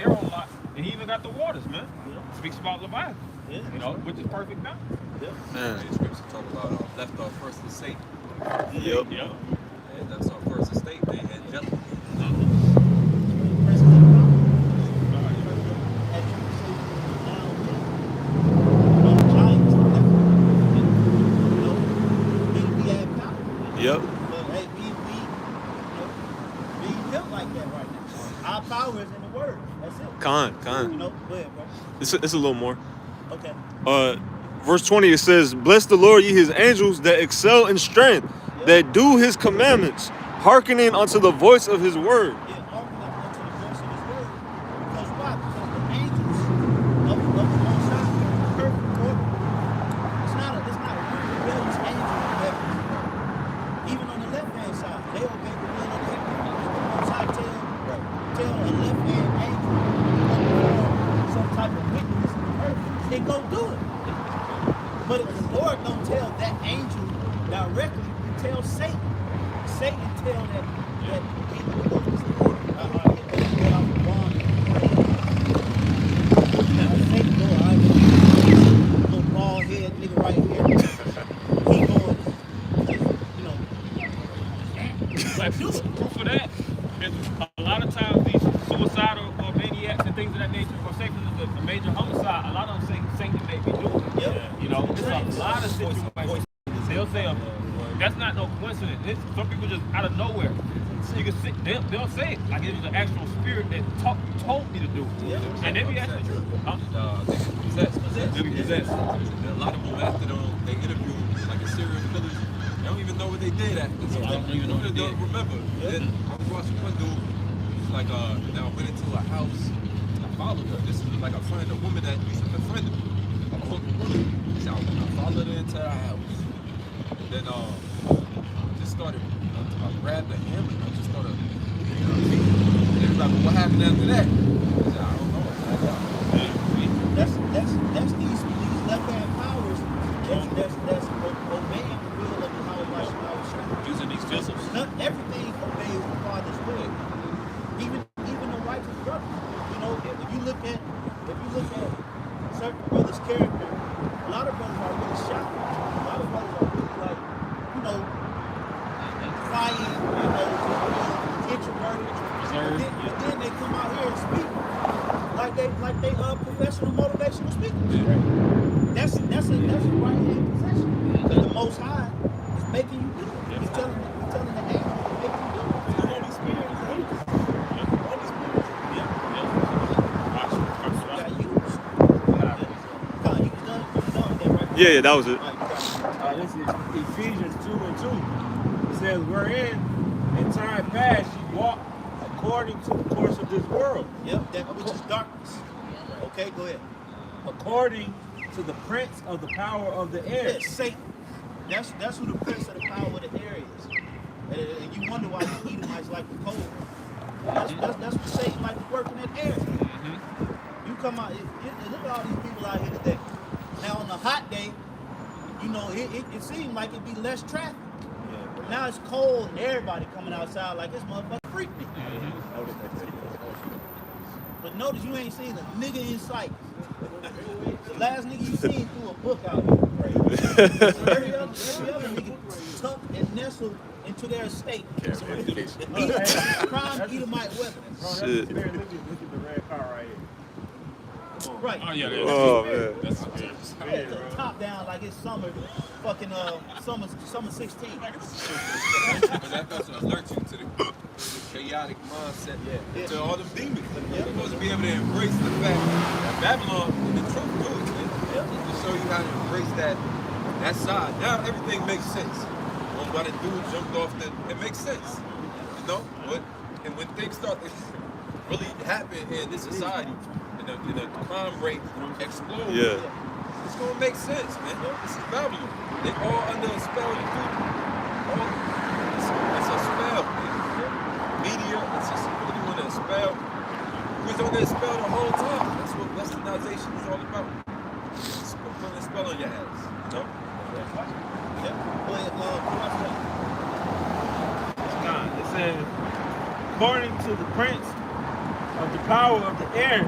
Speaker 5: air on lock, and he even got the waters, man.
Speaker 1: Yeah.
Speaker 5: Speaks about Leviathan.
Speaker 1: Yeah.
Speaker 5: You know, which is perfect now.
Speaker 1: Yeah.
Speaker 2: Man.
Speaker 4: The scripture talk about left off first estate.
Speaker 2: Yep.
Speaker 5: Yeah.
Speaker 4: And left off first estate, they angelic.
Speaker 2: Yep.
Speaker 1: But hey, we built like that right now. Our power is in the word. That's it.
Speaker 2: Con.
Speaker 1: You know, go ahead, bro.
Speaker 2: It's a little more.
Speaker 1: Okay.
Speaker 2: Verse 20, it says, "Bless the Lord, ye his angels, that excel in strength, that do his commandments, hearkening unto the voice of his word."
Speaker 1: Yeah, hearkening unto the voice of his word. Because why? Because the angels of the Most High, perfect order. It's not a rebellious angel in heaven. Even on the left-hand side, they obey the will of heaven. The Most High tell a left-hand angel to perform some type of wickedness in the earth, they go do it. But if the Lord don't tell that angel directly, he tells Satan. Satan tell that angel to go to the order. Get off the wrong. Satan go, all right, little bald head nigga right here. He going,
Speaker 5: Like proof of that is a lot of times these suicidal or maniacs and things of that nature, or say for the major homicide, a lot of them say Satan may be doing it.
Speaker 1: Yep.
Speaker 5: You know, it's a lot of situations. They'll say, that's not no coincidence. Some people just out of nowhere. You can see, they'll say it like it's an actual spirit that told me to do it.
Speaker 1: Yep.
Speaker 5: And they be actually true.
Speaker 4: They be possessed. A lot of them after they interview like a serial killer don't even know what they did at.
Speaker 5: I don't even know what they did.
Speaker 4: Don't remember. Then I was watching one dude. He's like, now I went into a house. I followed her. This is like a friend, a woman that used to befriend me. I followed her into her house. And then just started. I grabbed the hammer. I just started. And they was like, well, what happened after that? I said, I don't know.
Speaker 1: That's these left hand powers. That's obeying the will of the Yahweh.
Speaker 5: Using these vessels.
Speaker 1: Not everything obeys the Father's will. Even the righteous brother. You know, if you look at certain brothers' character, a lot of brothers are really shocked. A lot of brothers are really like, you know, crying, you know, introverted. But then they come out here and speak like they professional motivational speakers. Yeah. That's a right hand possession. The Most High is making you do it. He's telling the angel to make you do it. The Holy Spirit is angel. The Holy Spirit.
Speaker 2: Yeah, that was it.
Speaker 4: This is Ephesians 2:2. It says, wherein in time past you walked according to the course of this world.
Speaker 1: Yep, that which is darkness. Okay, go ahead.
Speaker 4: According to the prince of the power of the air.
Speaker 1: Yeah, Satan. That's who the prince of the power of the air is. And you wonder why the Edomites like the cold. That's what Satan like to work in that air. You come out, look at all these people out here today. Now on a hot day, you know, it seemed like it'd be less traffic. But now it's cold and everybody coming outside like this motherfucker freaked me. But notice you ain't seen a nigga in sight. The last nigga you seen threw a book out here. Every other nigga tucked and nestled into their estate. Prime Edomite weapons.
Speaker 2: Shit.
Speaker 4: Look at the red car right here.
Speaker 1: Right.
Speaker 5: Oh yeah,
Speaker 2: Oh, man.
Speaker 5: that's
Speaker 1: Top down like it's summer, fucking summer 16.
Speaker 4: But that doesn't alert you to the chaotic mindset, to all the demons. You're supposed to be able to embrace the fact that Babylon is the truth too, man. To show you how to embrace that side. Now everything makes sense. Why the dude jumped off it makes sense. You know? And when things start to really happen in this society, and the crime rate explodes, it's gonna make sense, man. This is Babylon. They all under a spell. It's a spell, man. Media, it's just really under a spell. We was under a spell the whole time. That's what westernization is all about. It's putting a spell on your ass. You know?
Speaker 7: It says, according to the prince of the power of the air,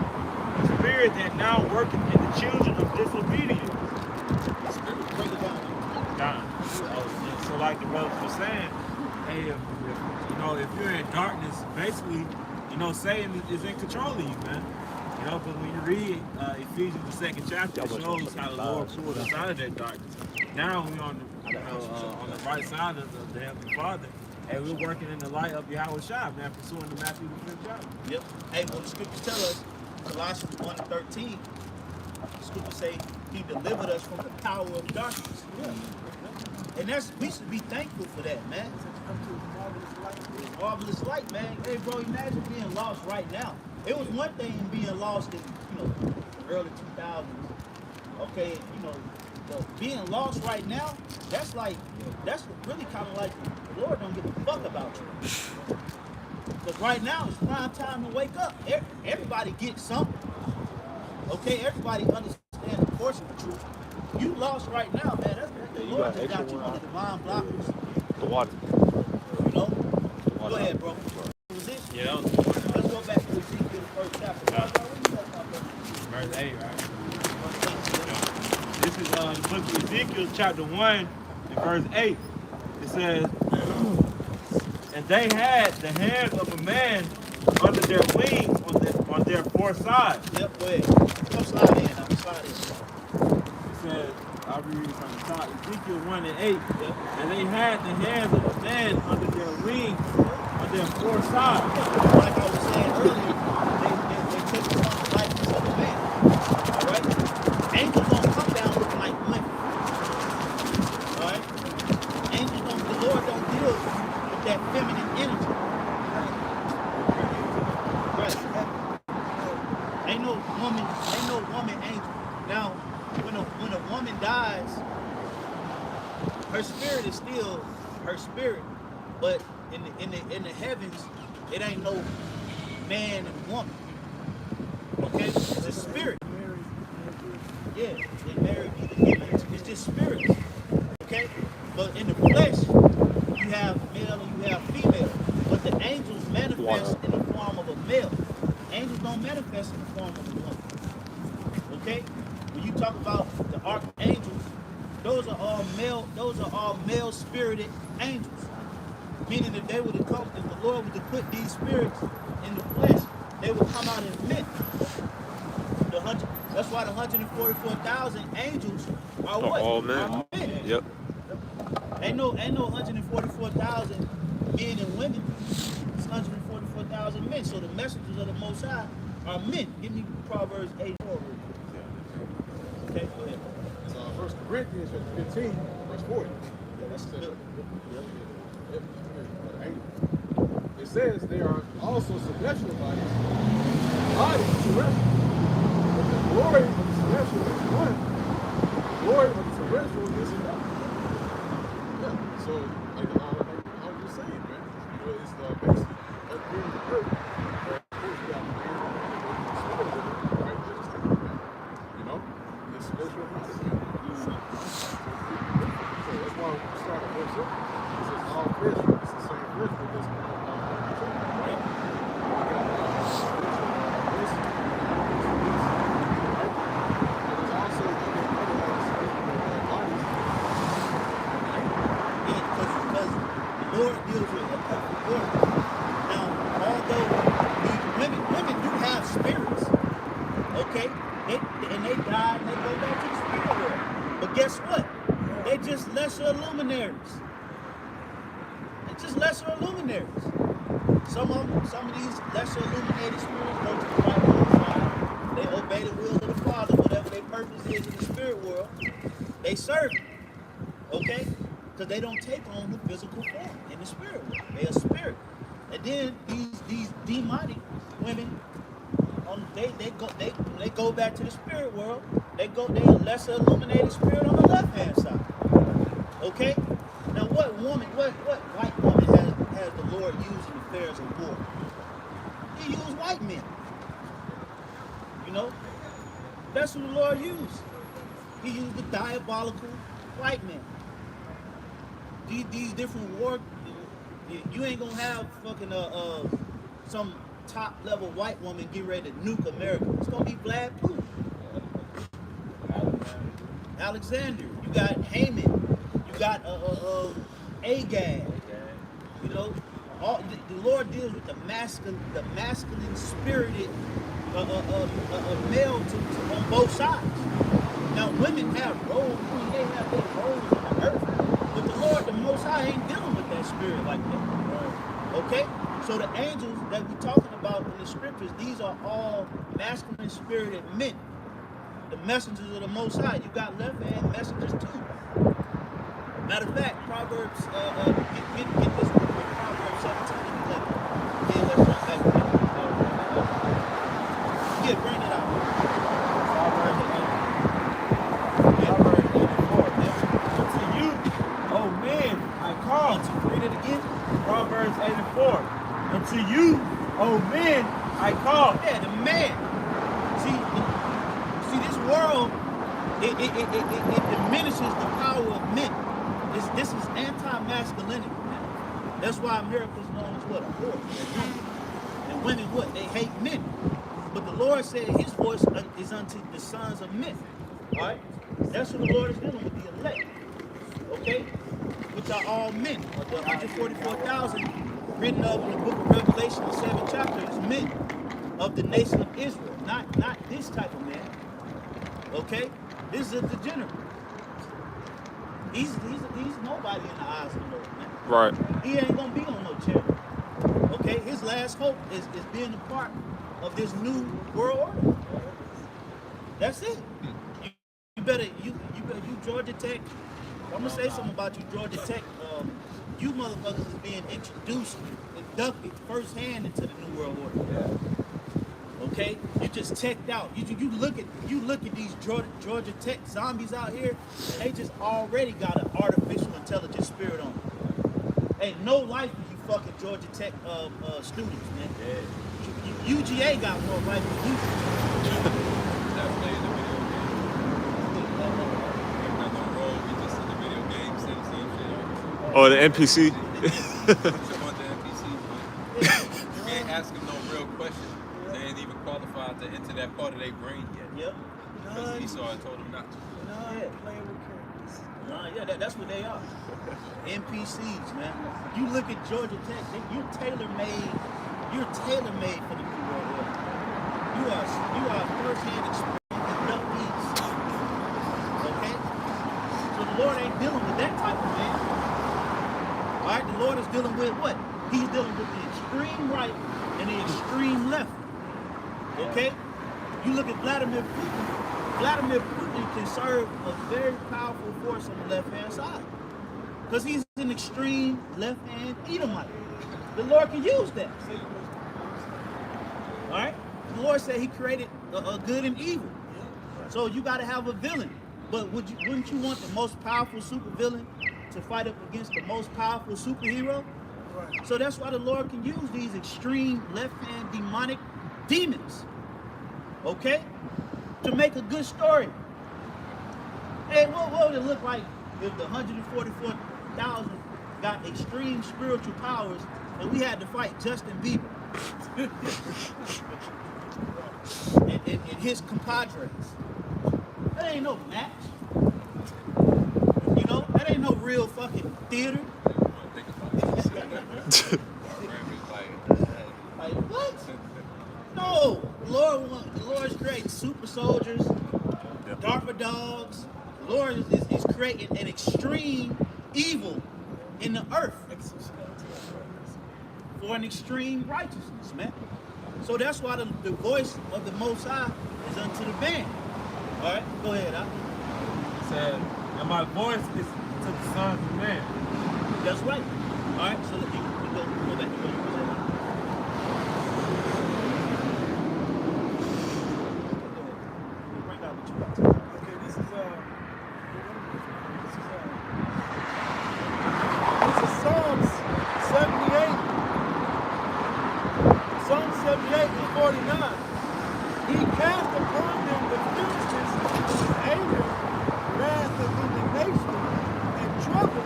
Speaker 7: the spirit that now worketh in the children of disobedience. So like the brothers were saying, hey, if you're in darkness, basically, Satan is in control of you, man. But when you read Ephesians the 2nd chapter, it shows how the Lord pulled us out of that darkness. Now we're on the right side of the Heavenly Father, and we're working in the light of Yahweh Shai, man, pursuing the Matthew the 5th chapter.
Speaker 1: Yep. Hey, well, the scriptures tell us, Colossians 1:13, the scriptures say he delivered us from the power of darkness. And we should be thankful for that, man. Marvelous light, man. Hey, bro, imagine being lost right now. It was one thing being lost in, the early 2000s. Okay, but being lost right now, that's really kind of like the Lord don't give a fuck about you. Because right now it's prime time to wake up. Everybody gets something. Okay, everybody understands the portion of the truth. You lost right now, man. That's the Lord just got you on the divine blockers.
Speaker 2: The water.
Speaker 1: Go ahead, bro. Was it?
Speaker 5: Yeah, that was
Speaker 1: Let's go back to Ezekiel, the first chapter.
Speaker 7: Verse 8, right? This is the book of Ezekiel, chapter 1, and verse 8. It says, and they had the hand of a man under their wings on their four sides.
Speaker 1: Yep, go ahead. Come slide in. I'm slide in.
Speaker 7: It says, I'll be reading from the top. Ezekiel 1 and 8. Yep. And they had the hands of a man under their wings on their four sides.
Speaker 1: Like I was saying earlier, they took the likeness of a man. All right? Angels don't come down looking like women. All right? Angels don't feminine energy. Right. Ain't no woman angel. Now, when a woman dies, her spirit is still her spirit, but in the heavens, it ain't no man and woman. Okay, it's a spirit. Yeah, they married the image. It's just spirits. Okay, but in the flesh, you have male and you have female. But the angels manifest in the form of a male. Angels don't manifest in the form of a woman. Okay, when you talk about the archangels, those are all male. Those are all male spirited angels. Meaning that they would have come, if the Lord would have put these spirits in the flesh, they would come out as men. That's why the 144,000 angels are what?
Speaker 2: All men.
Speaker 1: Are men.
Speaker 2: Yep.
Speaker 1: Ain't no 144,000 men and women. It's 144,000 men. So the messengers of the Most High are men. Give me Proverbs 84. Okay, go ahead.
Speaker 8: It's 1 Corinthians 15, verse 40.
Speaker 1: Yeah, that's good.
Speaker 8: It says they are also celestial bodies terrestrial. But the glory of the celestial is one. The glory of the terrestrial is another. Yeah. So, like I was just saying, man. It's basically upgrading the earth. Of course, you got the man and the spirit with it, right? Just like that. You know? It's spiritual body, man. So that's why we start the verse up. It says all fish, it's the same fish, but it's right?
Speaker 1: Lord deals with Lord. Now, although these women do have spirits, okay, and they die and they go back to the spirit world. But guess what? They just lesser luminaries. They're just lesser luminaries. Some of these lesser illuminated spirits go to the right side. They obey the will of the Father, whatever their purpose is in the spirit world. They serve it, okay? Because they don't take on the physical form in the spirit world. They are spirit. And then these demonic women, they go back to the spirit world. They a lesser illuminated spirit on the left hand side. Okay? Now what white woman has the Lord used in affairs of war? He used white men. You know? That's who the Lord used. He used the diabolical white men. These different war, you ain't gonna have fucking some top level white woman get ready to nuke America. It's gonna be Vlad Putin, Alexander. You got Haman. You got Agag. You know, the Lord deals with the masculine spirited male on both sides. Now women have roles. They have their roles in the earth. But the Lord, the Most High, ain't dealing with that spirit like that. Okay? So the angels that we're talking about in the scriptures, these are all masculine spirited men. The messengers of the Most High. You got left hand messengers too. Matter of fact, Proverbs, get this one, Proverbs 17 and 11. Yeah, let's run back to that. Yeah, bring it out.
Speaker 7: Read it again. Proverbs 8 and 4. Unto you, O men, I call.
Speaker 1: Yeah, the man. See, this world, it diminishes the power of men. This is anti-masculinity. That's why America is known as what? A whore. And women what? They hate men. But the Lord said his voice is unto the sons of men. All right? That's what the Lord is dealing with, the elect. Okay? Which are all men. The 144,000 written of in the book of Revelation, the 7th chapter, is men of the nation of Israel. Not this type of man. Okay? This is a degenerate. He's nobody in the eyes of the Lord, man.
Speaker 2: Right.
Speaker 1: He ain't gonna be on no chair. Okay? His last hope is being a part of this new world order. That's it. You better Georgia Tech. I'm gonna say something about you, Georgia Tech You motherfuckers is being introduced, inducted firsthand into the New World Order. Okay? You just teched out. You look at these Georgia Tech zombies out here, and they just already got an artificial intelligence spirit on them. Ain't no life for you fucking Georgia Tech students, man. UGA got more life than you.
Speaker 9: That play in the video game. We're not gonna roll. We just in the video game, say the same shit.
Speaker 2: Oh, the NPC.
Speaker 9: About the NPCs, man. You can't ask them no real questions. They ain't even qualified to enter that part of their brain yet.
Speaker 1: Yep.
Speaker 9: Because Esau had told them not to.
Speaker 1: Yeah, that's what they are. NPCs, man. You look at Georgia Tech, you're tailor-made for the New World Order. You are first-hand experience inductees. Okay? So the Lord ain't dealing with that type of man. All right, the Lord is dealing with what? He's dealing with the extreme right and the extreme left. Okay? You look at Vladimir Putin. Vladimir Putin can serve a very powerful force on the left-hand side. Because he's an extreme left-hand Edomite. The Lord can use that. All right? The Lord said he created a good and evil. So you got to have a villain. But wouldn't you want the most powerful supervillain to fight up against the most powerful superhero? So that's why the Lord can use these extreme left-hand demonic demons. Okay? To make a good story. Hey, what would it look like if the 144,000 got extreme spiritual powers and we had to fight Justin Bieber and his compadres? That ain't no match. You know, that ain't no real fucking theater. Like what? No, the Lord is creating super soldiers, DARPA dogs. The Lord is creating an extreme evil in the earth for an extreme righteousness, man. So that's why the voice of the Most High is unto the band. All right, go ahead, huh?
Speaker 7: He said, and my voice is to the sons of men.
Speaker 1: That's right. All right, so let me go back to what you were saying. Bring out what you got.
Speaker 3: Okay, this is Psalms 78. Psalm 78 and 49. He cast upon them the fierceness of his anger, wrath of indignation, and trouble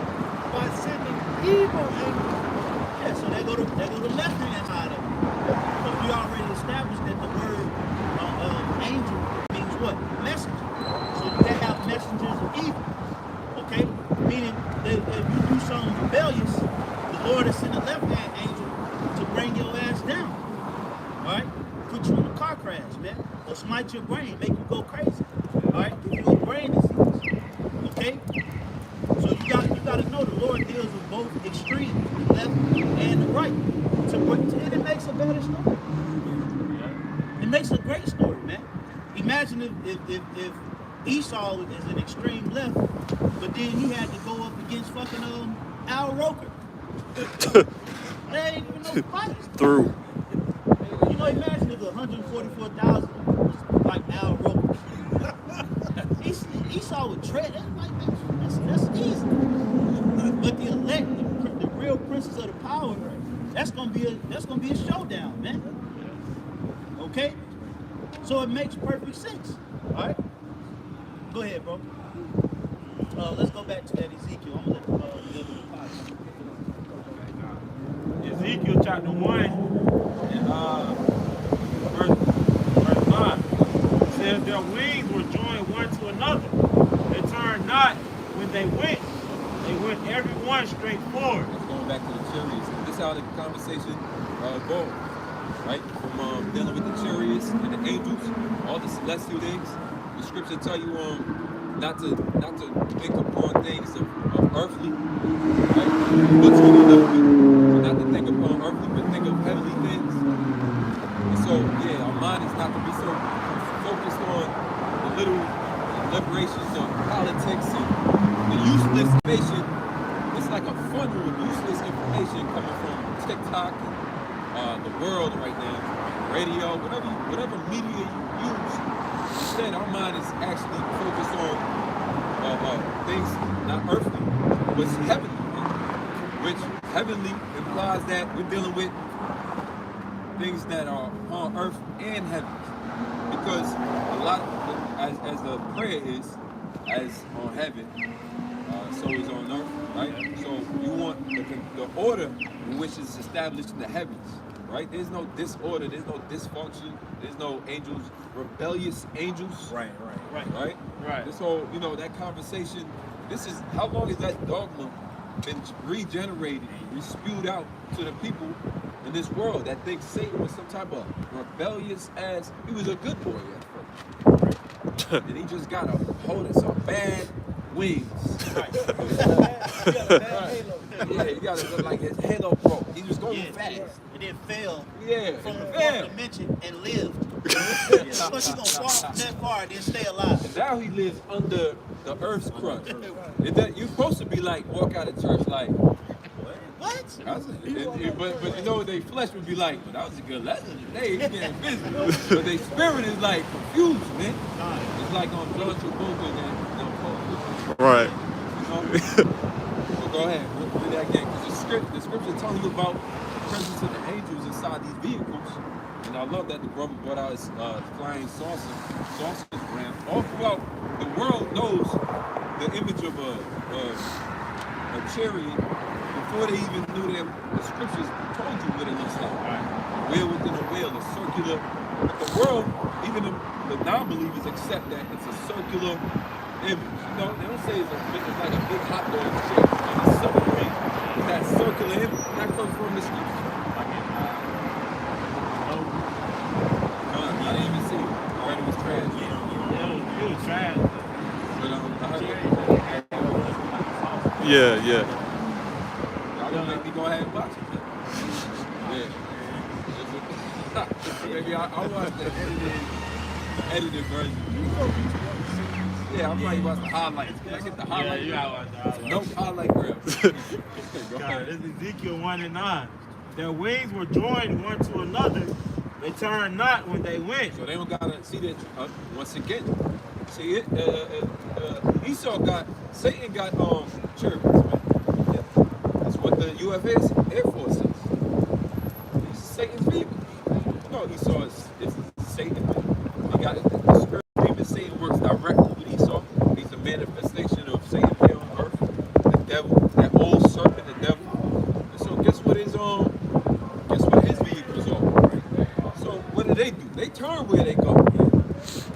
Speaker 3: by sending evil angels.
Speaker 1: Yeah, so they go to the left hand side of it. Because we already established that the word angel means what? Messenger. So you can have messengers of evil. Okay? Meaning that if you do something rebellious, the Lord has sent a left hand angel to bring your ass down. Alright? Put you in a car crash, man. Or smite your brain, make you go crazy. Alright? Give you a brain disease. Okay? So you got to know the Lord deals with both extremes, the left and the right. And it makes a better story. It makes a great story, man. Imagine if Esau is an extreme left, but then he had to go up against fucking Al Roker. There ain't even no fight.
Speaker 2: Through.
Speaker 1: You know, imagine if 144,000 was like Al Roker. Esau would tread that like that's easy. But the elect, the real princes of the power, that's gonna be a showdown, man. Okay? So it makes perfect sense. Alright? Go ahead, bro. Let's go back to that Ezekiel. I'm gonna let the other
Speaker 7: Ezekiel chapter 1 and verse 5 says their wings were joined one to another. They turned not when they went. They went every one straight forward.
Speaker 9: It's going back to the chariots. This is how the conversation goes, right? From dealing with the chariots and the angels, all the celestial things. The scripture tell you not to think upon things of earthly, right? But to the little bit. So not to think upon earthly, but think of heavenly things. And so, yeah, our mind is not to be so focused on the little liberations of politics and the useless nation. It's like a fun little useless TikTok, the world right now, radio, whatever media you use. Instead, our mind is actually focused on things not earthly, but heavenly. Which heavenly implies that we're dealing with things that are on earth and heaven. Because a lot of, as the prayer is, as on heaven, so is on earth, right? So you want the order in which is established in the heavens, right? There's no disorder, there's no dysfunction, there's no angels, rebellious angels. Right. This whole, that conversation, this is, how long is that dogma been regenerated, spewed out to the people in this world that thinks Satan was some type of rebellious ass, he was a good boy at first. And he just got a hold of some bad wings. Right. Yeah, he got like his halo broke. He was going fast.
Speaker 1: And then fell from the
Speaker 9: fell.
Speaker 1: fourth dimension and lived. So he's gonna fall that far and then stay alive.
Speaker 9: And now he lives under the earth's crust. You're supposed to be like, walk out of church like,
Speaker 1: what?
Speaker 9: But their flesh would be like, well, that was a good lesson today. He's getting busy. But their spirit is like confused, man. It's like on John Travolta and
Speaker 2: right.
Speaker 9: So go ahead, read that again. Because the scripture telling you about the presence of the angels inside these vehicles. And I love that the brother brought out his flying saucer brand. All throughout the world knows the image of a chariot before they even knew them. The scriptures told you what it looks like. Wheel within a wheel, a circular. But the world, even the non-believers accept that it's a circular image. They don't say it's like a big hot dog shape on a submarine. But that circular image, that comes from the scriptures. I didn't even see it. I heard it was trash.
Speaker 5: It was trash.
Speaker 9: But I heard it.
Speaker 2: Yeah.
Speaker 9: Y'all gonna make me go ahead and watch it. Yeah. Maybe I'll watch the edited version. Yeah, I'm probably watch the highlights. Can I get the highlights?
Speaker 5: Yeah, watch the highlights.
Speaker 9: No highlight reel. Go ahead.
Speaker 5: This is Ezekiel 1:9. Their wings were joined one to another. They turned not when they went.
Speaker 9: So they don't gotta see that once again. See it? Satan got chariots, man. Yeah. That's what the UFS Air Force is. It's Satan's vehicle. No, Esau is Satan. He got it. The spirit of demon Satan works directly with Esau. He's a manifestation of Satan here on earth. The devil, that old serpent, the devil. And so guess what his vehicles are? So what do? They turn where they go.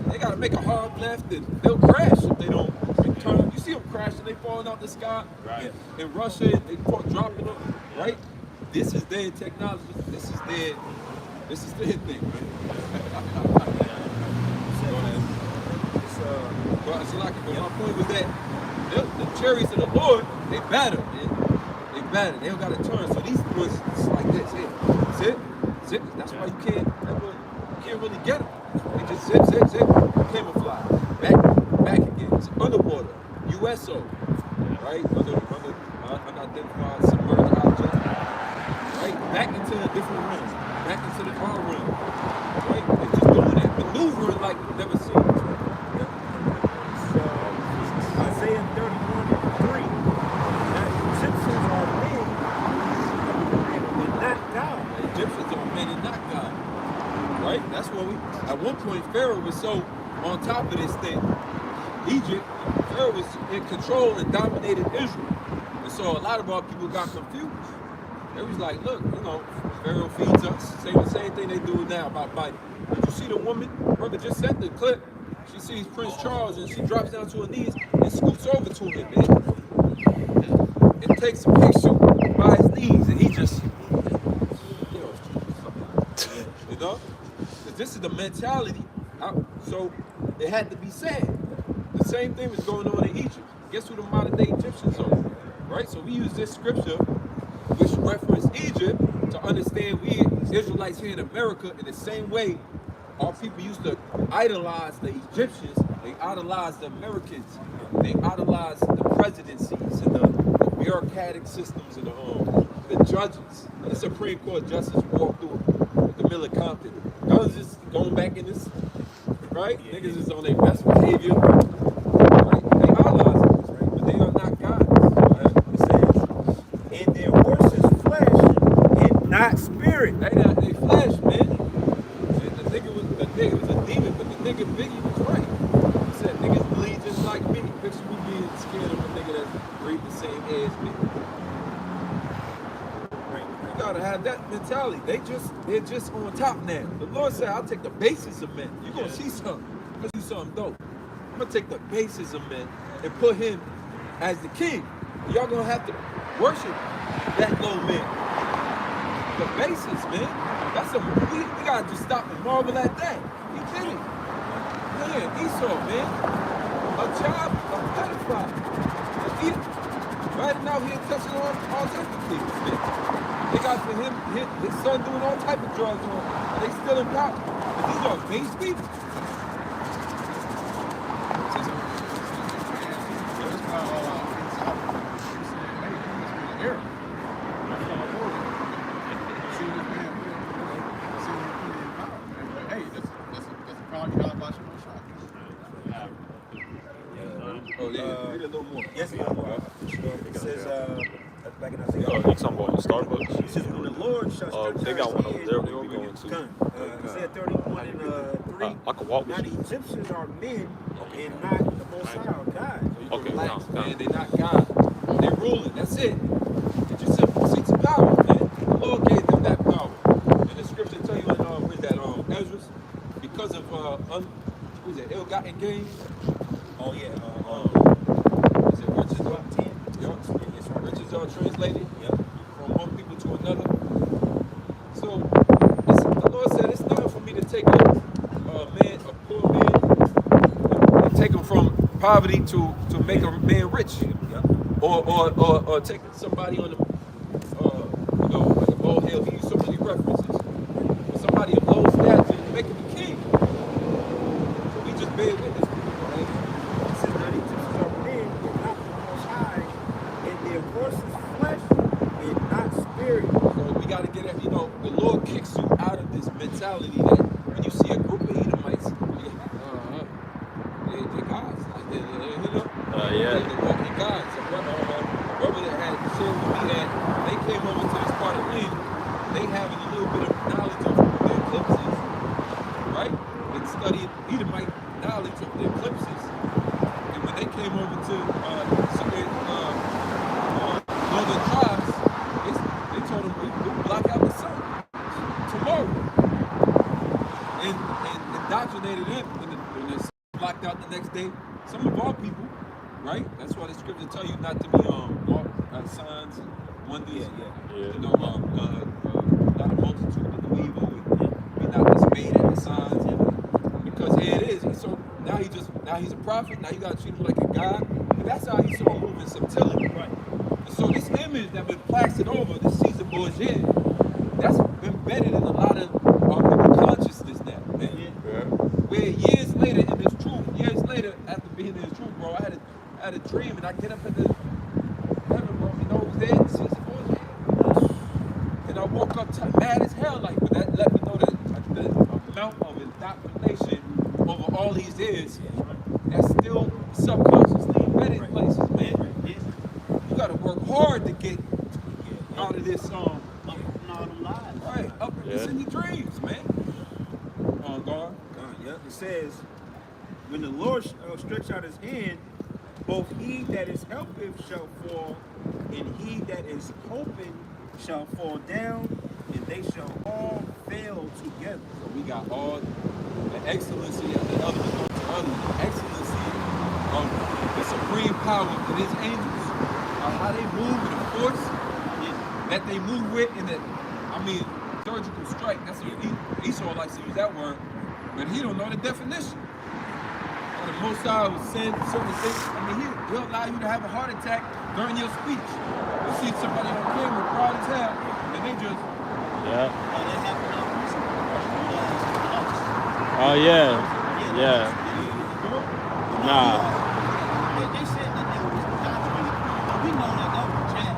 Speaker 9: They gotta make a hard left and they'll crash if they don't turn. You see them crashing, they falling out the sky.
Speaker 5: Right.
Speaker 9: In Russia, they dropping them, right? This is their technology. This is their thing, man. But my point was that the chariots of the Lord, they batter, man. They batter. They don't gotta turn. So these ones, it's like this. Zip. That's why you can't really get them. They just zip, camouflage. Back again. It's underwater. USO. Right? Unidentified submerged object. Right? Back into a different realm. Back into the car realm. Right? They're just doing that. Maneuvering like you've never seen.
Speaker 4: So, Isaiah 31:3. That Egyptians are men and not God.
Speaker 9: The Egyptians are men and not God. Right? That's what at one point, Pharaoh was so on top of this thing. Egypt, Pharaoh was in control and dominated Israel. And so a lot of our people got confused. They was like, look, Pharaoh feeds us. Same thing they do now about Biden. Did you see the woman? Brother just sent the clip. She sees Prince Charles and she drops down to her knees and scoots over to him, man. And takes a picture by his knees and he just, This is the mentality. So it had to be said. The same thing was going on in Egypt. Guess who the modern day Egyptians are? Right? So we use this scripture which reference Egypt to understand we Israelites here in America in the same way our people used to idolize the Egyptians, they idolize the Americans, they idolize the presidencies and the bureaucratic systems and the judges, the Supreme Court justice walk through the middle of Compton. Guns is going back in this, right? Niggas is on their best behavior, right? They are liars, right? But they are not gods. Right?
Speaker 4: It says, and their works is flesh and not spirit.
Speaker 9: They not they flesh, man. And the nigga was a demon, but the nigga Biggie was right. He said niggas bleed just like me. Picture me being scared of a nigga that breathed the same air as me. You gotta have that mentality. They're just on top now. The Lord said, I'll take the basis of men. You're gonna see something. I'm gonna see something dope. I'm gonna take the basis of men and put him as the king. Y'all gonna have to worship that low man. The basis, man. That's a we gotta just stop and marvel at that. He did it. Man, Esau, man. A child, a pedophile. Right now here touching on all types of things, man. They got for him, his son doing all type of drugs on, and they still in power. But these are base people. Oh yeah, read a little more.
Speaker 4: Yes, it says, back in Isaiah.
Speaker 2: You talking about Starbucks?
Speaker 4: It says, when the Lord shall stretch
Speaker 2: They
Speaker 4: out
Speaker 2: got one
Speaker 4: his
Speaker 2: over
Speaker 4: hand,
Speaker 2: there where we going to.
Speaker 4: Isaiah 31 and 3.
Speaker 2: I could walk
Speaker 4: Now
Speaker 2: with
Speaker 4: the
Speaker 2: you.
Speaker 4: Egyptians are men and not the Most High or God.
Speaker 2: Okay,
Speaker 9: Relax,
Speaker 2: now.
Speaker 9: man. They're not God. They're ruling. That's it. It's just simple. Seats of power, man. The Lord gave them that power. And the scripture tell you in where's that Ezra, because of who's that ill-gotten gains.
Speaker 4: Oh yeah.
Speaker 9: Is it riches are
Speaker 4: 10?
Speaker 9: It's riches are translated.
Speaker 4: Yep.
Speaker 9: From one people to another. So the Lord said, it's nothing for me to take a poor man, and take him from poverty to make a man rich, or take somebody on the like a bald hill. He used so many references. But somebody of low stature and make him a king. So we just bear witness. Right?
Speaker 4: It says that the Egyptians are men and not the Most High, and their horses flesh and not spirit.
Speaker 9: So we got to get it. The Lord kicks you out of this mentality that when you see a group of Edomites, they're gods. Like they're walking gods. A brother that had shared with me that they came over to this part of land, they having a little bit of knowledge of the eclipses, right? They studied Edomite knowledge of the eclipses. And when they came over to northern tribes, they told them we'll block out the sun tomorrow. And indoctrinated them when the sun blocked out the next day. Some of our people, right? That's why the scripture tell you not to be signs and wonders. Not a multitude of the evil. Be not dismayed at the signs. Because here it is. So now he's a prophet. Now you gotta treat him like a god. But that's how he saw him move in subtlety. Right. And so this image that been plastered over the Caesar Borgia, that's embedded in a lot of people's consciousness now, man. Yeah. Where years later in this truth, after being in this truth, bro, I had a dream and I get up in the heaven, bro, you know who's there? Caesar Borgia. And I woke up mad as hell, like, but that let me know that the amount of indoctrination over all these years, that's still subconsciously embedded in places, man. You gotta work hard to get out of this right, it's in your dreams, man. God.
Speaker 4: It says, when the Lord stretch out his hand, both he that is helping shall fall, and he that is hoping shall fall down, and they shall all fail together.
Speaker 9: So we got all the excellency of the excellency of the supreme power of his angels, how they move in the force that they move with, and surgical strike. That's what Esau likes to use that word, but he don't know the definition. The Most High will send certain things. He'll allow you to have a heart attack during your speech. You see somebody on camera proud as hell, and they just
Speaker 2: Oh yeah. Nah.
Speaker 1: They said that they were indoctrinated. We know that was Chad.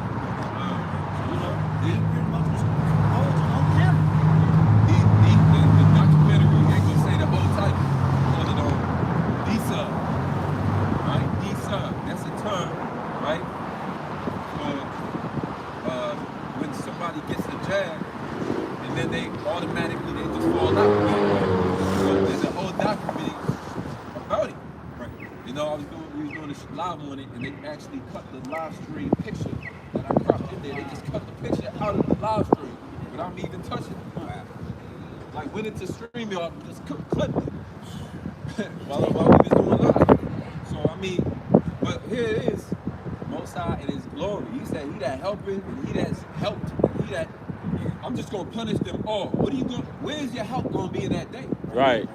Speaker 9: then they automatically they just fall out. So there's a whole documentary about it.
Speaker 1: Right.
Speaker 9: You know, we was doing this live on it, and they actually cut the live stream picture that I cropped in there. They just cut the picture out of the live stream without me even touching it. Like went into StreamYard and just clipped it while we was doing live. So I mean, but here it is, Most High in His glory. He said, "He that helping, and He that's helped, and He that I'm just gonna punish them all." What are you going? Where's your help gonna be in that day?
Speaker 2: Right.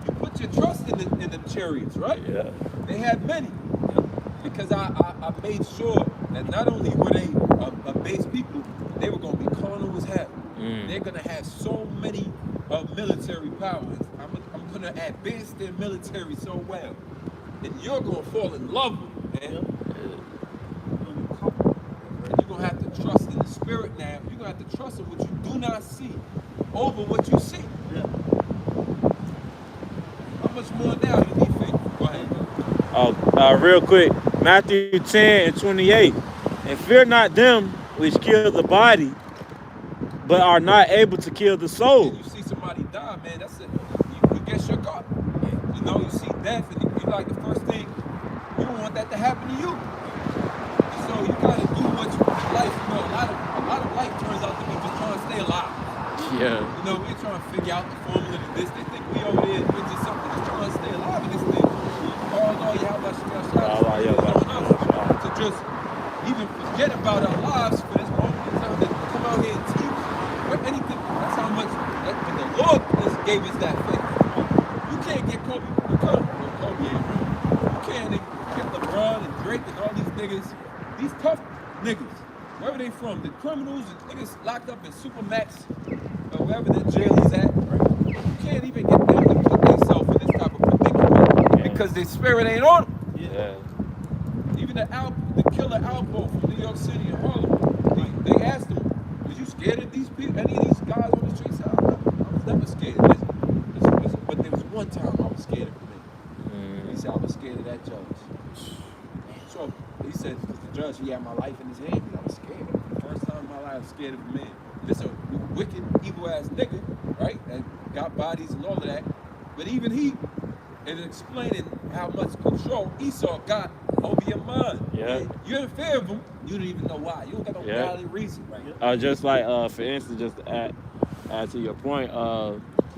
Speaker 9: You put your trust in the chariots, right?
Speaker 2: Yeah.
Speaker 9: They had many, because I made sure that not only were they a base people, they were gonna be carnal as hell. They're gonna have so many military powers. I'm gonna advance their military so well, and you're gonna fall in love with them, man. And you're gonna have to trust in the spirit now. You're gonna have to trust in what you do not see over what you see.
Speaker 1: Yeah.
Speaker 9: How much more now you need faith? Go ahead.
Speaker 7: Real quick, Matthew 10 and 28. And fear not them which kill the body, but are not able to kill the soul.
Speaker 9: When you see somebody die, man, that's it. You get shook up. You know, you see death, and you like the first thing, you don't want that to happen to you. And so you gotta do what you life. You know, a lot of life turns out to be just trying to stay alive.
Speaker 2: Yeah.
Speaker 9: You know, we're trying to figure out the formula to this. They think we over there, we're just something just trying to stay alive in this thing. All y'all about to just even forget about our lives for this moment in time to come out here and teach or anything. That's how much that the Lord just gave us that faith. You can't get Kobe. You can't get LeBron and Drake and all these niggas. These tough niggas. Wherever they from, the criminals and niggas locked up in Supermax or wherever the jail is at. You can't even get them to put themselves in this type of predicament because their spirit ain't on them.
Speaker 2: Yeah.
Speaker 9: Even the killer Alpo from New York City and Harlem, they asked him, "Was you scared of these people? Any of these guys on the streets?" I was never scared of this. But there was one time I was scared of him. He said, "I was scared of that judge." So he said, "The judge, he had my life in his hand, but I was scared. The first time in my life, I was scared of a man. This a wicked, evil ass nigga, right? That got bodies and all of that. But even he is explaining how much control Esau got over your mind.
Speaker 2: Yeah.
Speaker 9: You're in fear of him. You don't even know why. You don't got no valid reason, right?
Speaker 2: Just like for instance, just to add to your point,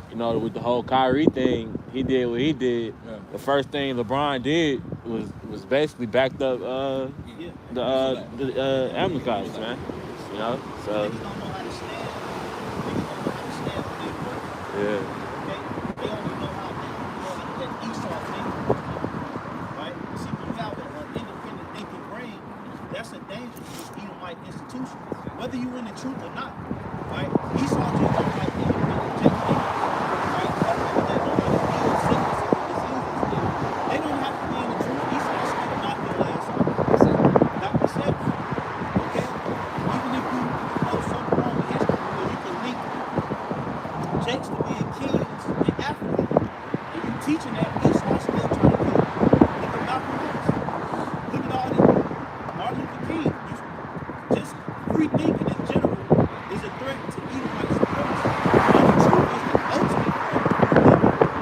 Speaker 2: you know, with the whole Kyrie thing, he did what he did.
Speaker 9: Yeah.
Speaker 2: The first thing LeBron did was basically backed up the Amalekites, man. You know, so
Speaker 1: Niggas don't know how to stand. Niggas don't know how to stand when they work.
Speaker 2: yeah.
Speaker 1: Okay? They only know how that Esau thing. Right? See, when you have an independent thinking brain, that's a danger to this Edomite institution. Whether you in the truth or not. Right? Esau just don't like independent thinking. Right? That's why they don't want to heal sickness and diseases. They don't have to be in the truth. Esau still knock their ass off. Not themselves. Okay? Even if you know some wrong history where you can link Jakes to being kings in Africa, and you teaching that Esau still trying to kill you. Look at Malcolm X. Look at all this. Martin Luther King. Just free thinking in general is a threat to Edomite supremacy. And the truth is the ultimate threat.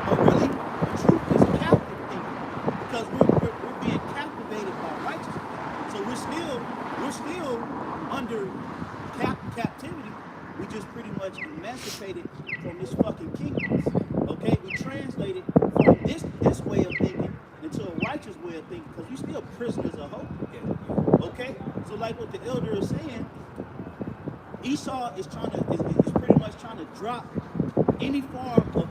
Speaker 1: But really, the truth is captive thinking. Because we're being captivated by righteousness. So we're still under captivity. We just pretty much emancipated from this fucking kingdom. Okay? We translated from this way of thinking into a righteous way of thinking because we still prisoners of hope. Okay? So like what the elder is saying, Esau is pretty much trying to drop any form of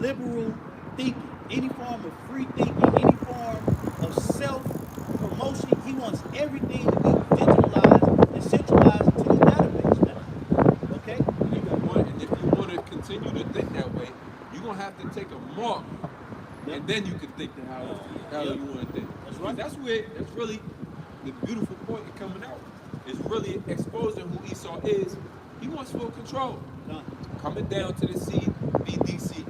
Speaker 1: liberal thinking, any form of free thinking, any form of self-promotion. He wants everything to be digitalized and centralized into this database. Okay?
Speaker 9: And if you want to continue to think that way, you're going to have to take a mark, and then you can think how you want to think.
Speaker 1: That's right.
Speaker 9: That's really the beautiful point of coming out. Is really exposing who Esau is. He wants full control. Coming down to the CBDC,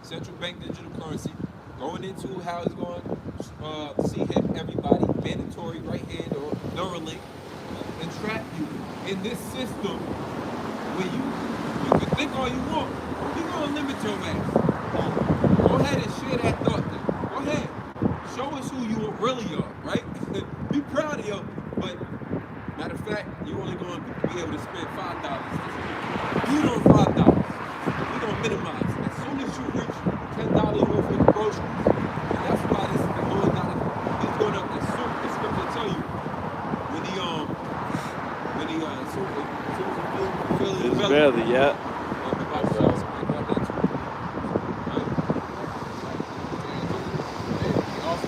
Speaker 9: central bank digital currency, going into how he's going to see everybody, mandatory right hand or Neuralink, and trap you in this system where all you want. We gonna limit your ass. Go ahead and share that thought then. Go ahead. Show us who you really are, right? Be proud of you, but matter of fact, you only gonna be able to spend $5 this week. You know $5. We gonna minimize. As soon as you reach $10 worth of groceries, and that's why this the Lord got it. He's gonna assume the scripture tell you when he fill his
Speaker 2: His
Speaker 9: belly.
Speaker 2: belly, yeah.
Speaker 9: The Bible tells us about that too. Right?
Speaker 8: They also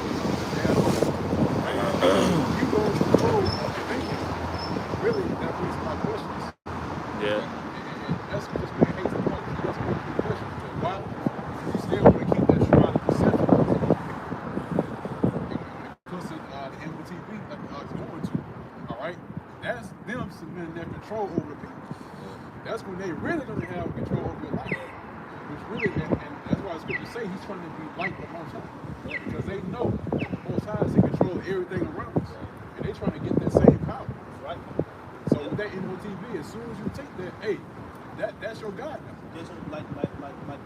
Speaker 8: you go control thinking. Really, that brings my questions.
Speaker 2: Yeah.
Speaker 8: And that's just being hasty punch. That's one of the questions. Why you still want to keep that shrine of deception? Because the MOTV that is going to, all right? That's them submitting their control over people. That's when they really going to have control over your life. Which really, and that's why the scriptures say he's trying to be like the Most High. Because they know that the Most High is in control of everything around us. And they trying to get that same power.
Speaker 1: Right.
Speaker 8: So with that MOTV, as soon as you take that, hey, that's your God now.
Speaker 1: Digital, like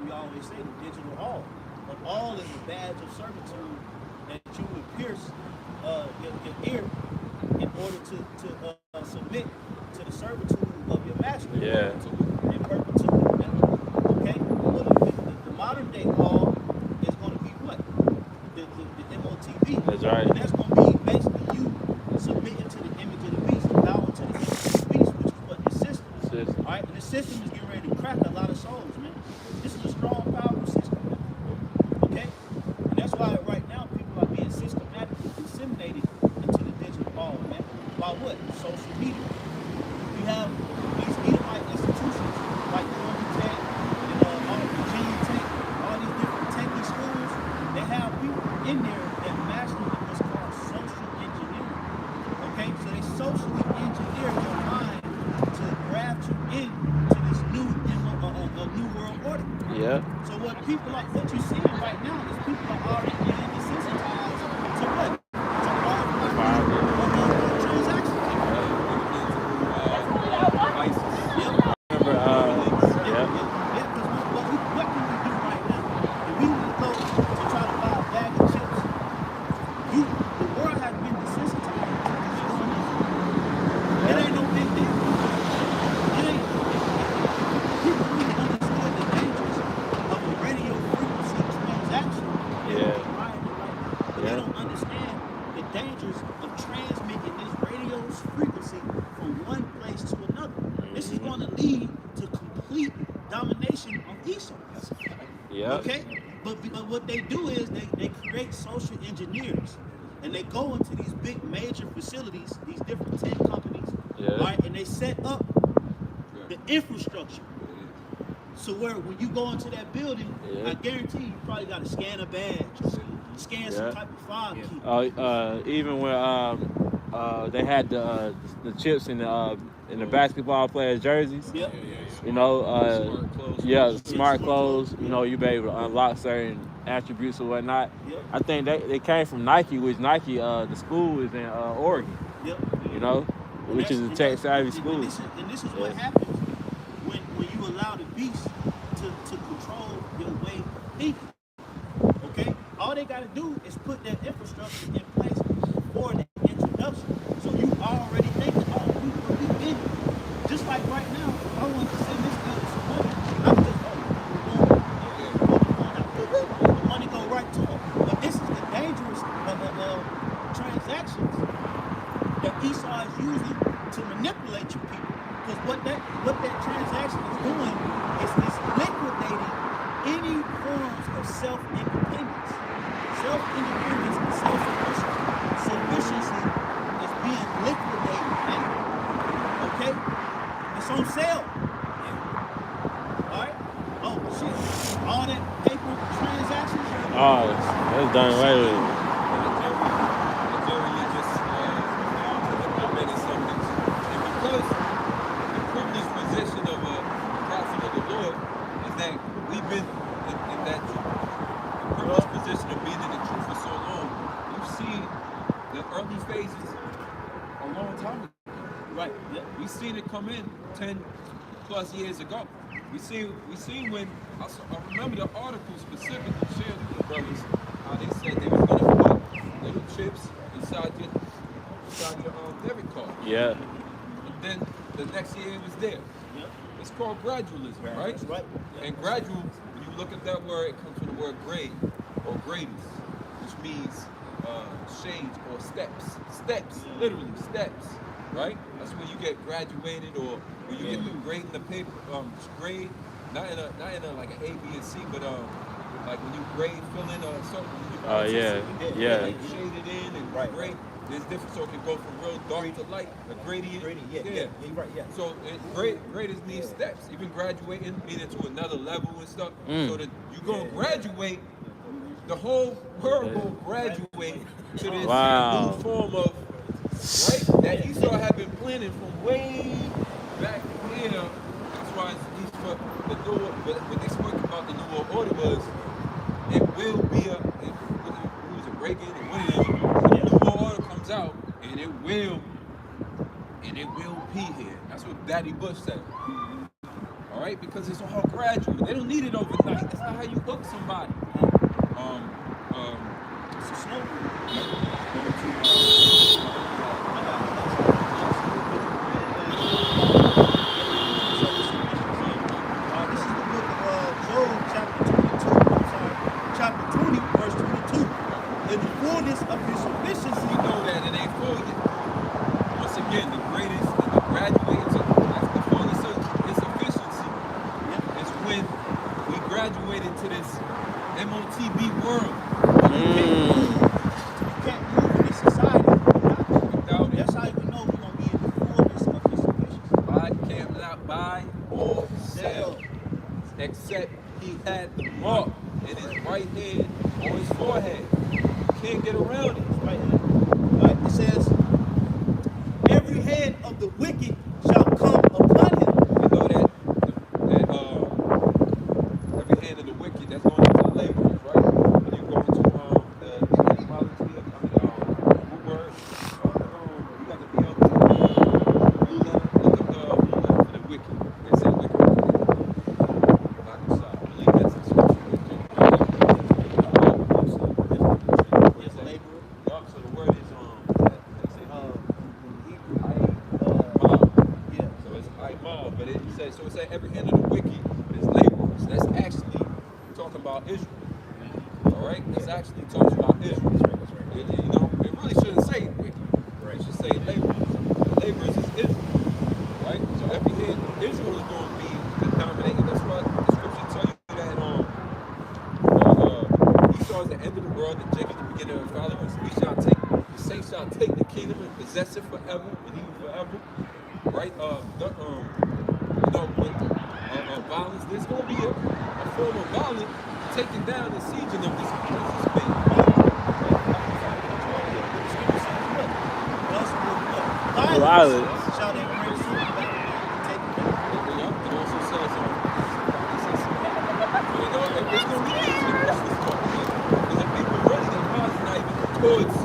Speaker 1: we always say, the digital all. But all is a badge of servitude that you would pierce your ear in order to submit to the servitude of your master.
Speaker 2: Yeah.
Speaker 1: In perpetuity. Okay? Well, the modern day law is going to be what? The MOTV.
Speaker 2: That's right.
Speaker 1: And that's going to be basically you submitting to the image of the beast, bowing to the image of the beast, which is what the system is. All right? And the system is getting ready to crack a lot of souls, man. This is a strong, powerful system. Okay? And that's why right now people are being systematically disseminated into the digital ball, man. By what? Social media. You have these Edomite institutions like Tech and all the Virginia Tech, all these different techie schools. They have people in there that master what's called social engineering. Okay, so they socially engineer your mind to graft you into this new world order.
Speaker 2: Yeah.
Speaker 1: So what you're seeing right now is people are already being desensitized to what? To transactions. What can we do right now? If we would go to try to buy a bag of chips, the world has been desensitized to doing this. It ain't no big deal. People really understood the dangers of a radio frequency transaction. But they don't understand the dangers of transmitting this radio's frequency from one place to another. This is going to lead to complete domination of Esau.
Speaker 2: Yeah.
Speaker 1: Okay? But what they do is they create social engineers. And they go into these big major facilities, these different tech companies, right? And they set up the infrastructure. So when you go into that building, I guarantee you probably got to scan a badge or scan some type of fob key.
Speaker 2: Even when they had the chips in the basketball players' jerseys.
Speaker 1: Yep.
Speaker 2: You know, smart clothes.
Speaker 1: Yep.
Speaker 2: You know, you be able to unlock certain attributes or whatnot.
Speaker 1: Yep.
Speaker 2: I think they came from Nike, which Nike, the school is in Oregon.
Speaker 1: Yep.
Speaker 2: You know, which is a tech-savvy school.
Speaker 1: And this is what happens when you allow the beast to control your way of thinking. Okay? All they got to do is put that infrastructure in place for the introduction. So you already thinking, we've been just like right now, if I want to send this bill to someone, I'm just the money go right to them. But this is the dangerous transactions that Esau is using to manipulate you people. Because what that transaction is doing is liquidating any forms of self-independence. Self-independence and self-sufficiency is being liquidated now. Okay? It's on sale. Alright? Oh shit. All that paper transactions.
Speaker 2: Oh, that's done away with.
Speaker 9: We've been in that privileged position of being in the truth for so long. We've seen the early phases a long time ago.
Speaker 1: Right. Yeah.
Speaker 9: We've seen it come in 10 plus years ago. we see when I remember the article specifically shared with the brothers how they said they was gonna put little chips inside your debit card.
Speaker 2: Yeah.
Speaker 9: And then the next year it was there.
Speaker 1: Yep.
Speaker 9: It's called gradualism, right?
Speaker 1: That's right. Yep.
Speaker 9: And gradual, when you look at that word, it comes from the word grade or grades, which means shades or steps. Steps, literally steps, right? That's when you get graduated or when you get the grade in the paper, grade, not in a like an A, B, and C, but like when you grade, fill in a certain.
Speaker 2: Yeah.
Speaker 9: Like shaded in and grade. There's different, so it can go from real dark to light, a gradient.
Speaker 1: Yeah, you're right, yeah.
Speaker 9: So grades need steps. Even graduating, meaning to another level and stuff. So that you gonna graduate, the whole world will graduate to this new form of, right? That Esau had been planning from way back here. That's why he's for the new, what they spoke about the new world order was, it will be who's it, Reagan and what it is. The new world order comes out and it will be here. That's what Daddy Bush said. All right, because it's all gradual. They don't need it overnight. That's not how you hook somebody.
Speaker 1: It's a snow. This is the book of Job, chapter 20, verse 22. In the fullness of his sufficiency.
Speaker 9: You know that it ain't full yet. Once again, the greatest and the graduates, that's the fullness of his sufficiency. It's when we graduate into this MOTB world.
Speaker 1: You can't move in this society without it. That's how you know we're going to be in the fullness of his sufficiency.
Speaker 9: God cannot buy or sell, except he had the mark in his right hand on his forehead. You can't get around it.
Speaker 1: Right here. Right. It says, every head of the wicked shall come upon him.
Speaker 9: You know that every hand of the wicked, that's going into the laborers, right? When you go into the etymology of what word? You got to be up look up the wicked. They say wicked. I believe that's the scripture.
Speaker 1: Yes, laborer.
Speaker 9: So the word is
Speaker 1: Yeah.
Speaker 9: so it's Aimal, but it says every hand of the wicked is laborers. That's actually talking about Israel. All right, that's actually talking about Israel. You know, it really shouldn't say wicked. It should say laborers. The laborers is Israel, right? So every hand Israel is going to be the dominating. That's why the scripture tell you that Esau is the end of the world, and Jacob the beginning of the followers. The saints shall take the kingdom and possess it forever, and even forever. Right? You know, with violence, there's going to be a form of violence taking down the sieging of this space.
Speaker 1: Violence shall they bring fruit back. Take it back.
Speaker 9: It also says, you know, it's going to be easy to push this talk. Because if people really, their minds are not even towards,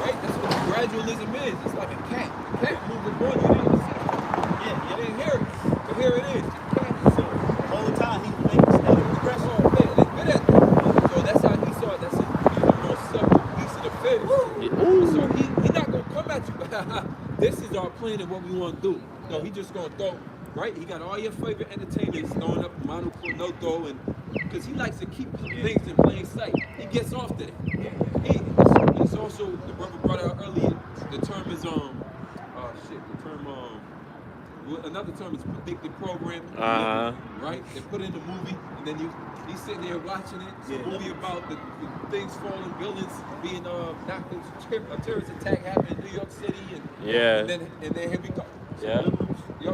Speaker 9: right? That's what gradualism is. It's like a cat. The cat moving on, you didn't see it. You didn't hear it. But here it is. The cat is so.
Speaker 1: The whole time he was making steady progression.
Speaker 9: Oh, man, they good at that. So that's how he saw it. That's he's the most subtle piece of the fish. So he not going to come at you. This is our plan and what we want to do. No, he just going to throw, right? He got all your favorite entertainers throwing up Manu Konoto, and because he likes to keep things in plain sight. He gets off to that. It's also, the brother brought out earlier, the term is, another term is predictive programming. Right? They put in the movie, and then he's sitting there watching it. It's a movie about the things falling, buildings being knocked into, a terrorist attack happened in New York City, and then here we go.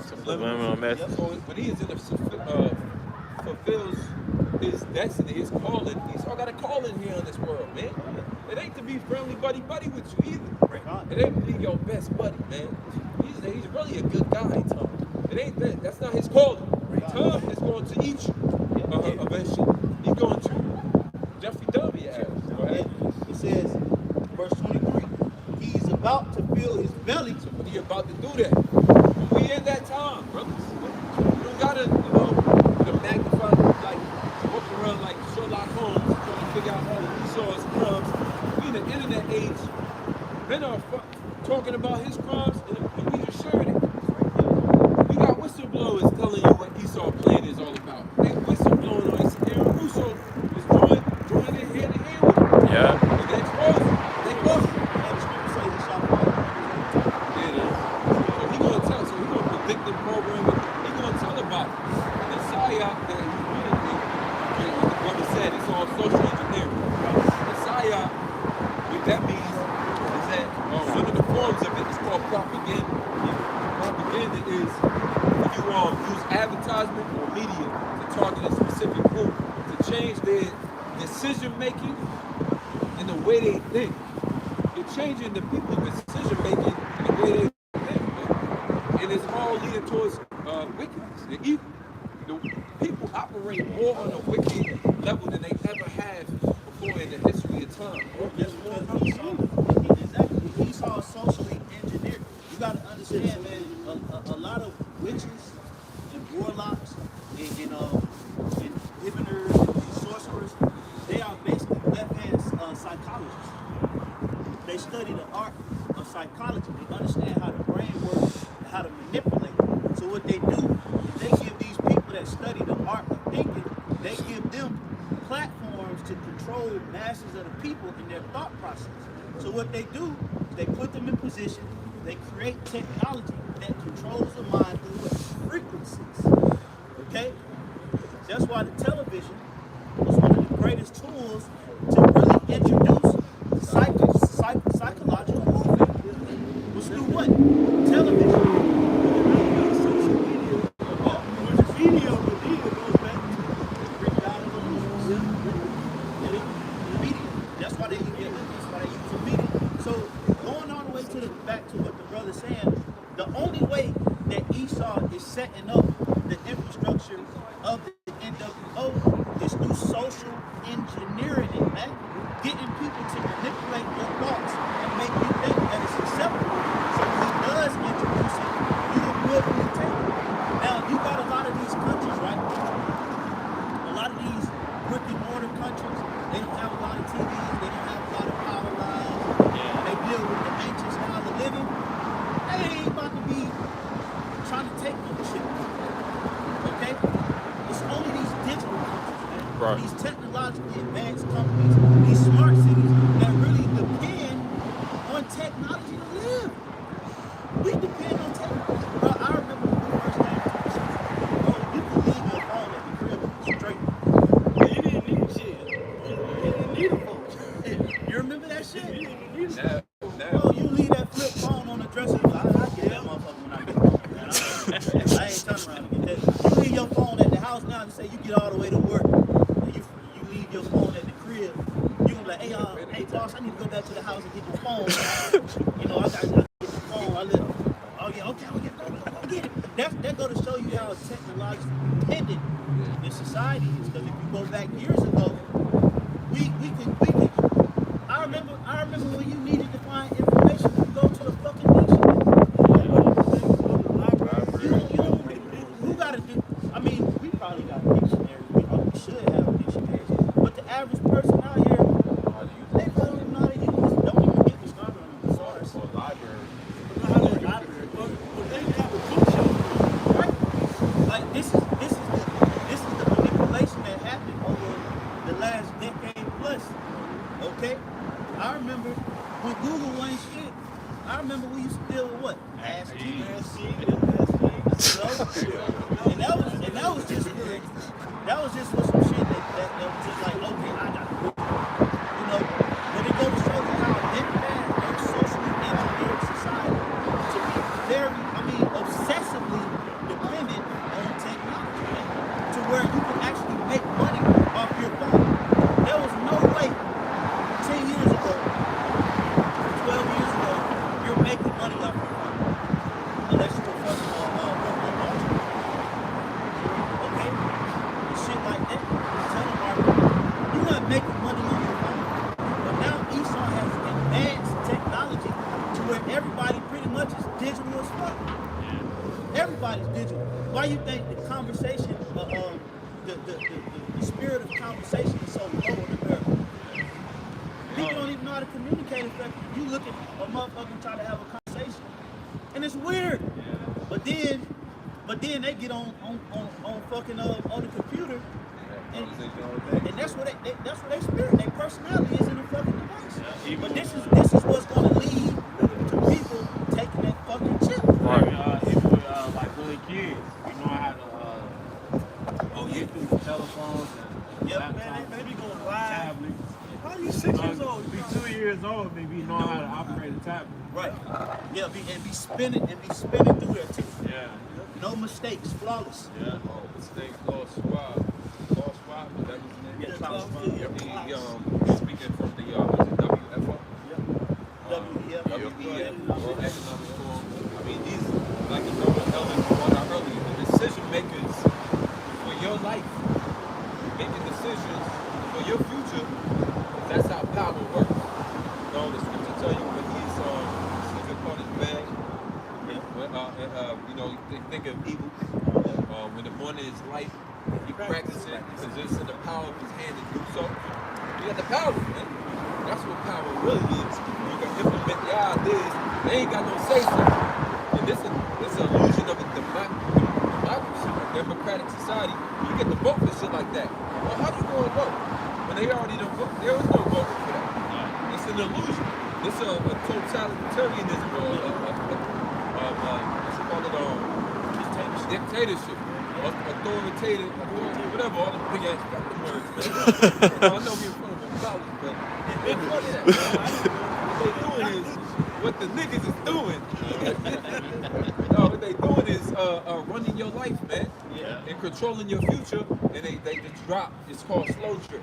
Speaker 2: Subliminal message.
Speaker 9: So when he is in fulfills his destiny, his calling, he's all got a calling here in this world, man. It ain't to be friendly buddy with you either. It ain't to be your best buddy, man. He's really a good guy, Tom. It ain't that. That's not his calling. Tom is going to eat you eventually. He's going to Jeffrey W. Go ahead.
Speaker 1: It says, verse 23, he's about to fill his belly.
Speaker 9: So when he about to do that, we in that time, brothers. You don't gotta, all about. They whistle blowing on it. Aaron Russo is drawing it hand in hand with him.
Speaker 2: Yeah.
Speaker 9: And they expose him. They both.
Speaker 1: And the scripture say he shall fall.
Speaker 9: There it is. So he gonna tell. So he gonna predict the program. He gonna tell about it. And the psyop that he wanted to, like the brother said, it's all social engineering. The psyop, what that means is that one of the forms of it is called propaganda. Propaganda is when you use advertisement or media to target a specific group to change their decision making and the way they think. You're changing the people's decision making and the way they think, man. And it's all leading towards wickedness and evil. The people operate more on a wicked level than they ever have before in the history of time.
Speaker 1: That's because Esau socially engineered. You got to understand, man. A lot of witches and warlocks and diviners and sorcerers, they are basically left-hand psychologists. They study the art of psychology. They understand how the brain works and how to manipulate. So what they do is they give these people that study the art of thinking, they give them platforms to control masses of the people in their thought process. So what they do is they put them in position, they create technology that controls the mind through what? Frequencies. Okay? That's why the television was one of the greatest tools to really introduce psychological warfare. Was through what? Television. Social media. Video goes back to the Greek god of illusions. The media. That's why they use a media. So going all the way back to what the brother's saying, the only way that Esau is setting up the infrastructure of the NWO is through social engineering it, man. Getting people to manipulate your thoughts and make you think that it's acceptable. So when he does introduce it, you will willfully take it. Now, you got a lot of these countries, right? A lot of these brick and mortar countries, they don't have a lot of TVs, they don't have a lot of power lines. They deal with the ancient style of living. They ain't about to be trying to take no shit. Okay? It's only these digital countries, man.
Speaker 2: Right.
Speaker 1: These technologically advanced companies, these smart cities that really depend on technology to live. We depend on technology. Bro, I remember when we first came to the city, bro, you could leave your phone at the crib straight. You didn't need shit. You didn't need a phone. You remember that shit? You didn't need it. Bro, you leave that flip phone on the dresser. I get that motherfucker when I get home, man. I ain't turning around to get that. You leave your phone at the house now and say you get all the way to work. And you leave your phone at the crib. You gonna be like, hey boss, I need to go back to the house and get the phone. You know, I got to get the phone. Oh yeah, okay, I'll get it. That go to show you how technologically dependent in society is. Because if you go back years ago, we could. I remember when you needed to find information, you go to the fucking dictionary. Who got a dictionary? I mean, we probably got dictionaries. We probably should have dictionaries. But the average person out here, they probably don't even know how to use it. Don't even get me started on the source.
Speaker 8: Or library.
Speaker 3: But they have a bookshelf.
Speaker 1: Right? Like this is the manipulation that happened over the last decade plus. Okay? I remember when Google wasn't shit. I remember we used to deal with what? Ask G. So, and that was just for some shit that was just like, okay, I got it. You know, but it goes to show you how bad and socially engineered society to be obsessively dependent on technology, man, to where you can actually make money off your phone. There was no way 10 years ago, 12 years ago, you're making money off your phone. Unless you're a fucking entrepreneur. Okay? And shit like that. Telemarketing. You weren't making money on your phone. But now Esau has advanced technology to where everybody pretty much is digital as fuck. Everybody's digital. Why you think the conversation, the spirit of conversation is so low in America? People don't even know how to communicate effectively. You look at a motherfucker and try to have a conversation, and it's weird. But then they get on fucking on the computer, and
Speaker 9: Conversation all day.
Speaker 1: that's what they spirit, their personality is in the fucking device. But this is what's gonna lead to people taking that fucking chip.
Speaker 7: Even with like little kids, you know how to get through the telephones and
Speaker 1: Yep.
Speaker 7: laptops,
Speaker 3: Man, they be going live.
Speaker 7: tablets.
Speaker 3: How you 6 years old?
Speaker 7: Be 2 years old, maybe know how to operate a tablet.
Speaker 1: Right. Yeah, be spinning through there too.
Speaker 7: Yeah.
Speaker 1: No mistakes, flawless.
Speaker 7: Yeah.
Speaker 9: Oh, this thing called Schwab. Klaus Schwab, is that his name?
Speaker 1: Yeah, Klaus Schwab.
Speaker 9: He, speaking from the, was it WFO?
Speaker 1: WEF.
Speaker 9: World Economic Forum. I mean, these, like the elders brought out earlier, the decision makers for your life, making decisions for your future, that's how power works. You know, the scripture tell you when he's sleeping upon his bed, you know, they think of evil. When the morning is light, he practices it because it's in the power of his hand to do so. You got the power, man. That's what power really is. You can implement your ideas. They ain't got no say so. And this illusion of a democracy, a democratic society, you get to vote for shit like that. Well, how do you go and vote? When they already done vote, there was no vote for that. It's an illusion. It's a totalitarianism or what's it called? Dictatorship. Authoritative, whatever, all the big ass fucking words. I know we're in front of a college, but what the niggas is doing. No, what they doing is running your life, man.
Speaker 1: Yeah.
Speaker 9: And controlling your future, and they just drop. It's called slow drip.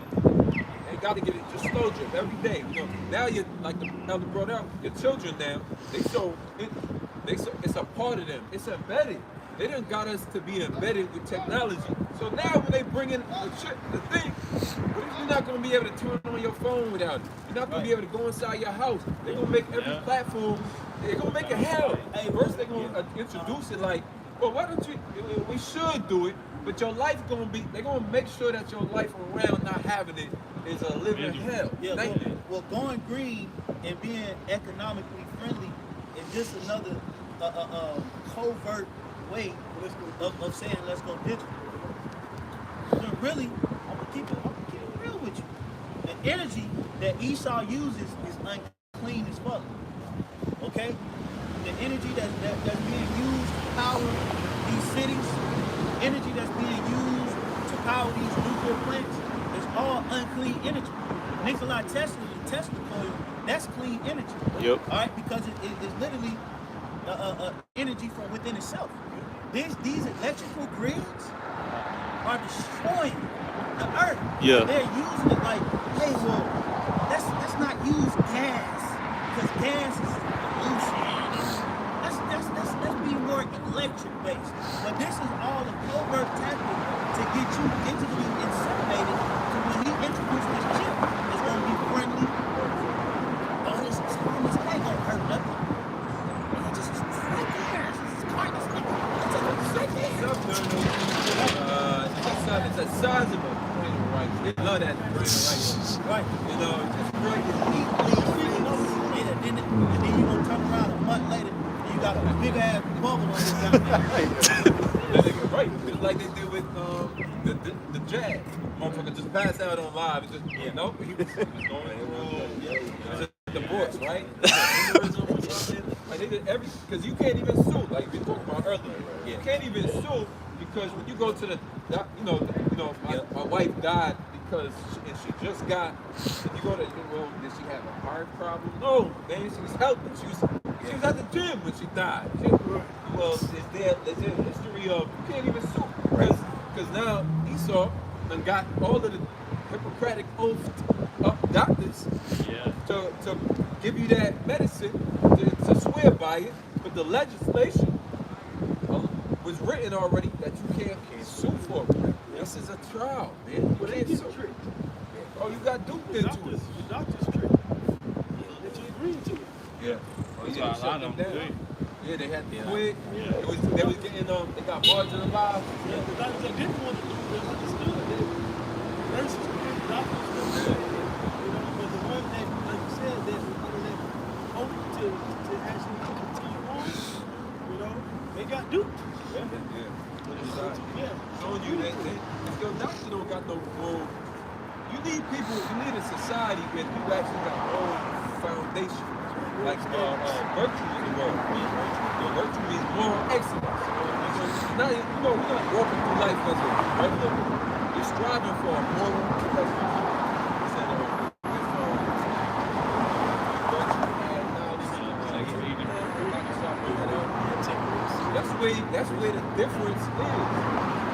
Speaker 9: They got to get it just slow drip every day. You know, now you like the elder brought out, your children now, it's a part of them. It's embedded. They done got us to be embedded with technology. So now when they bring in the thing, you're not going to be able to turn on your phone without it. You're not going to be able to go inside your house. They're going to make every platform, they're going to make it hell. Hey, first they're going to introduce it like, well, why don't you, we should do it, but your life going to be, they're going to make sure that your life around not having it is a living hell.
Speaker 1: Yeah, well, going green and being economically friendly is just another covert way of saying let's go digital. So really, I'm gonna keep it real with you. The energy that Esau uses is unclean as fuck. Okay? The energy that's being used to power these cities, energy that's being used to power these nuclear plants, is all unclean energy. Nikola Tesla, the Tesla coil, that's clean energy.
Speaker 2: Yep.
Speaker 1: All right, because it is literally energy from within itself. These electrical grids are destroying the earth.
Speaker 2: Yeah.
Speaker 1: They're using it like, hey, well, let's not use gas because gas is pollution. Let's be more electric based. But this is all a covert tactic to get you digitally inseminated. So when he introduced this chip, it's gonna be friendly. Oh, this ain't gonna hurt nothing. It's just right there.
Speaker 9: It's a sizable brain right. They love that brain right.
Speaker 1: Right.
Speaker 9: You know, it's great.
Speaker 1: And then you gonna turn around a month later, and you got a big ass bubble on your goddamn.
Speaker 9: Right. It's like they did with the jazz. Motherfucker just passed out on live. It's just, he was going through a divorce, right? Like they did because you can't even sue. Like we talked about earlier. You can't even sue because when you go to the, my wife died because she just got. If you go to, well, did she have a heart problem? No, man, she was healthy. She was at the gym when she died. There's a history of you can't even sue because now Esau done got all of the Hippocratic oath of doctors to give you that medicine to swear by it, but the legislation was written already that you can't sue for it. This is a trial, man. You can't sue. Oh, you got duped into it.
Speaker 3: The doctor's trick. That you agreed to it.
Speaker 9: Yeah. Oh, yeah, they shut them down. Yeah, they had to quit.
Speaker 3: Yeah.
Speaker 9: They was getting they got marginalized.
Speaker 3: Yeah, the doctors that didn't want to do it, they understood it. Nurses quit, doctors quit. But the ones that, like you said, that hope to actually continue on, they got duped.
Speaker 9: Yeah.
Speaker 3: Yeah.
Speaker 9: Showing you have no role. You need people. You need a society where people actually got own foundation, like virtue in the world. Virtue means moral excellence. So now we're not walking through life as a regular. We're striving for a moral excellence. That's where the difference is.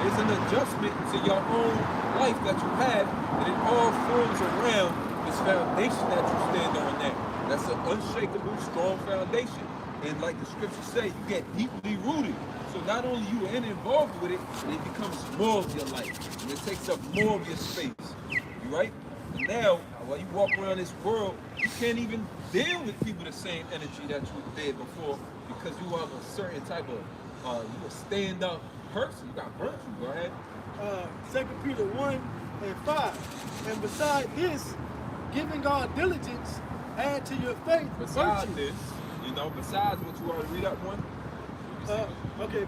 Speaker 9: It's an adjustment to your own life that you have, and it all forms around this foundation that you stand on there. That's an unshakable, strong foundation. And like the scriptures say, you get deeply rooted. So not only you are involved with it, it becomes more of your life. And it takes up more of your space. You right? And now, while you walk around this world, you can't even deal with people the same energy that you did before, because you have a certain type of you a stand-up person. You got virtue. Go ahead.
Speaker 3: 2 Peter 1:5. And beside this, giving God diligence, add to your faith
Speaker 9: Besides
Speaker 3: virtue.
Speaker 9: this, besides what you already read up one.
Speaker 3: Okay,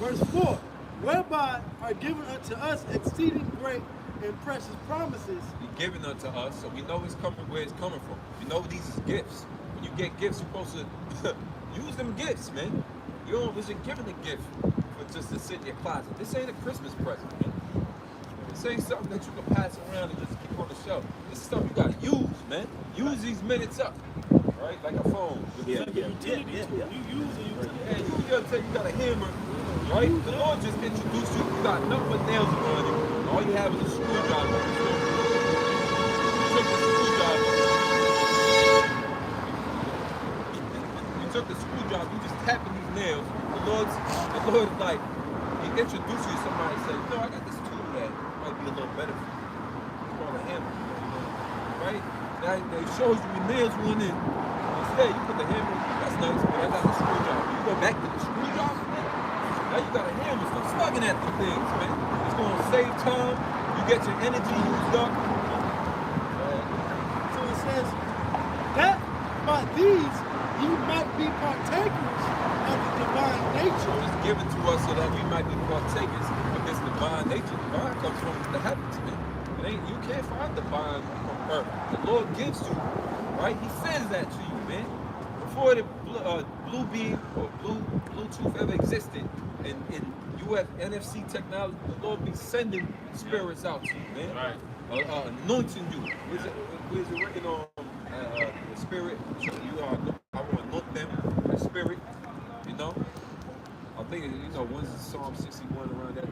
Speaker 3: verse 4. Whereby are given unto us exceeding great and precious promises.
Speaker 9: Be given unto us, so we know it's coming where it's coming from. We know these is gifts. When you get gifts, you're supposed to use them gifts, man. You don't wasn't given a gift for just to sit in your closet. This ain't a Christmas present, man. This ain't something that you can pass around and just keep on the shelf. This is stuff you gotta use, man. Use these minutes up, right? Like a phone.
Speaker 1: Yeah.
Speaker 3: You use it.
Speaker 9: Hey, you got a hammer, right? The Lord just introduced you. You got nothing but nails on it. All you have is a screwdriver. You took the screwdriver. You took the screwdriver. You just tapping these nails. The Lord, like, He introduced you to somebody and said, I got this tool that might be a little better for you. It's called a hammer, right? Now they shows you your nails went in. Instead, you put the hammer. That's nice, but I got the screwdriver. You go back to the screwdriver, man. Now you got a hammer. Stop slugging at the things, man. It's gonna save time. You get your energy used up.
Speaker 3: So it says that by these you might be partakers of the divine nature.
Speaker 9: It's given to us so that we might be partakers of this divine nature. Divine comes from the heavens, man. You can't find divine from earth. The Lord gives you, right? He sends that to you, man. Before the blue beam or Bluetooth ever existed, and you have NFC technology, the Lord be sending spirits out to you, man. Right. Anointing you. Where's it written on the spirit? So I want to anoint them with the spirit, I think, one's Psalm 61 around that.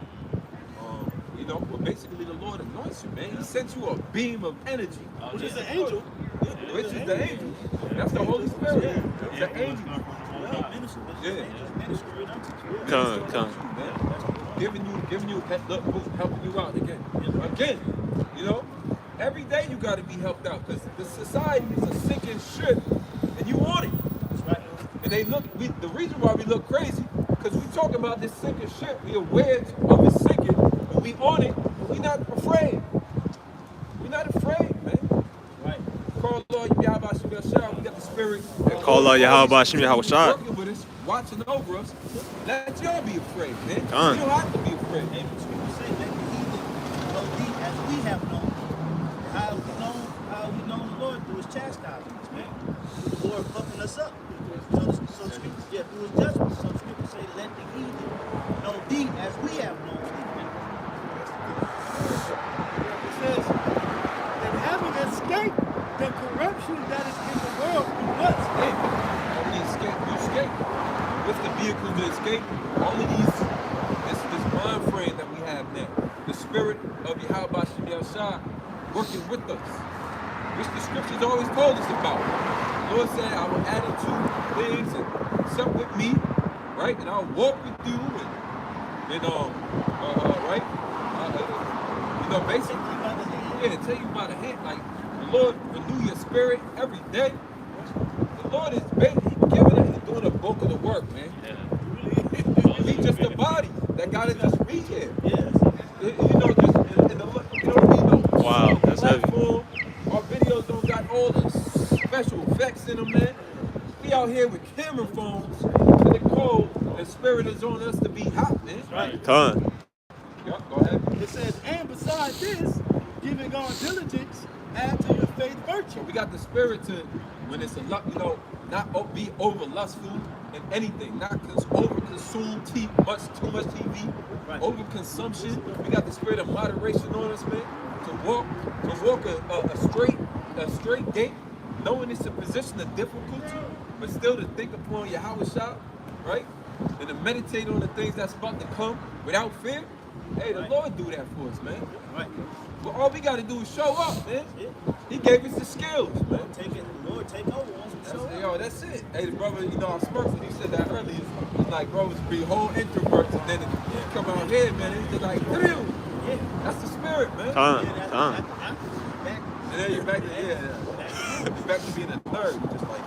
Speaker 9: But basically the Lord anoints you, man. He sends you a beam of energy.
Speaker 3: Which is the angel.
Speaker 9: Which is the angel. That's the Holy Spirit. It's the angel.
Speaker 2: Come.
Speaker 9: Giving you helping you out again. Every day you got to be helped out, because the society is a sinking ship, and you on it. And the reason why we look crazy, because we talking about this sinking ship, we aware of it sinking, and we on it, but we not afraid. We're not afraid, man. Right. Call Lord Yahweh Shem Yahshua, we got the spirit.
Speaker 2: Call Lord Yahweh Shem Yahshua.
Speaker 9: Working with us, watching over us. Let y'all be afraid, man. You
Speaker 2: Done.
Speaker 9: don't have to be afraid.
Speaker 1: And the scripture say that the heathen know thee as we have known. How we know the Lord through his chastisements, man. The Lord bucking us up. So the scriptures, through his judgment. So the scriptures say, let the heathen know thee as we have known thee.
Speaker 3: It says, and having escaped the corruption that is in the world through us.
Speaker 9: You escape. What's the vehicle to escape? All of this mind frame that we have now. The spirit of Yahweh Shem Yahshua working with us, which the scriptures always told us about. The Lord said, I will add unto things and sup with me, right? And I'll walk with you basically, take you by the hand. Like, the Lord renew your spirit every day. The Lord is giving it and doing the bulk of the work, man. We just a body that gotta just be here.
Speaker 2: Wow, that's heavy.
Speaker 9: Our videos don't got all the special effects in them, man. We out here with camera phones and the cold. The spirit is on us to be hot, man.
Speaker 1: Right.
Speaker 2: Done.
Speaker 9: Yeah, go ahead.
Speaker 3: It says, and besides beside this, giving God diligence, add to your faith virtue.
Speaker 9: So we got the spirit to, when it's a lot, you know, not be over lustful in anything, not over consume too much TV, over consumption. We got the spirit of moderation on us, man. To walk a straight gate, knowing it's a position of difficulty, but still to think upon your house shop, right? And to meditate on the things that's about to come without fear. Hey, the Lord do that for us, man.
Speaker 1: Right.
Speaker 9: But all we got to do is show up, man. He gave us the skills, man.
Speaker 1: Lord, take over once we show up.
Speaker 9: Yo, that's it. Hey, the brother, you know, I spoke when he said that earlier. It's like, bro, it's be whole introverts, and then you come out here, man, it's just like, thrill. Yeah. That's the spirit, man.
Speaker 2: Con.
Speaker 9: And then you're back to, you're back to being a nerd, just like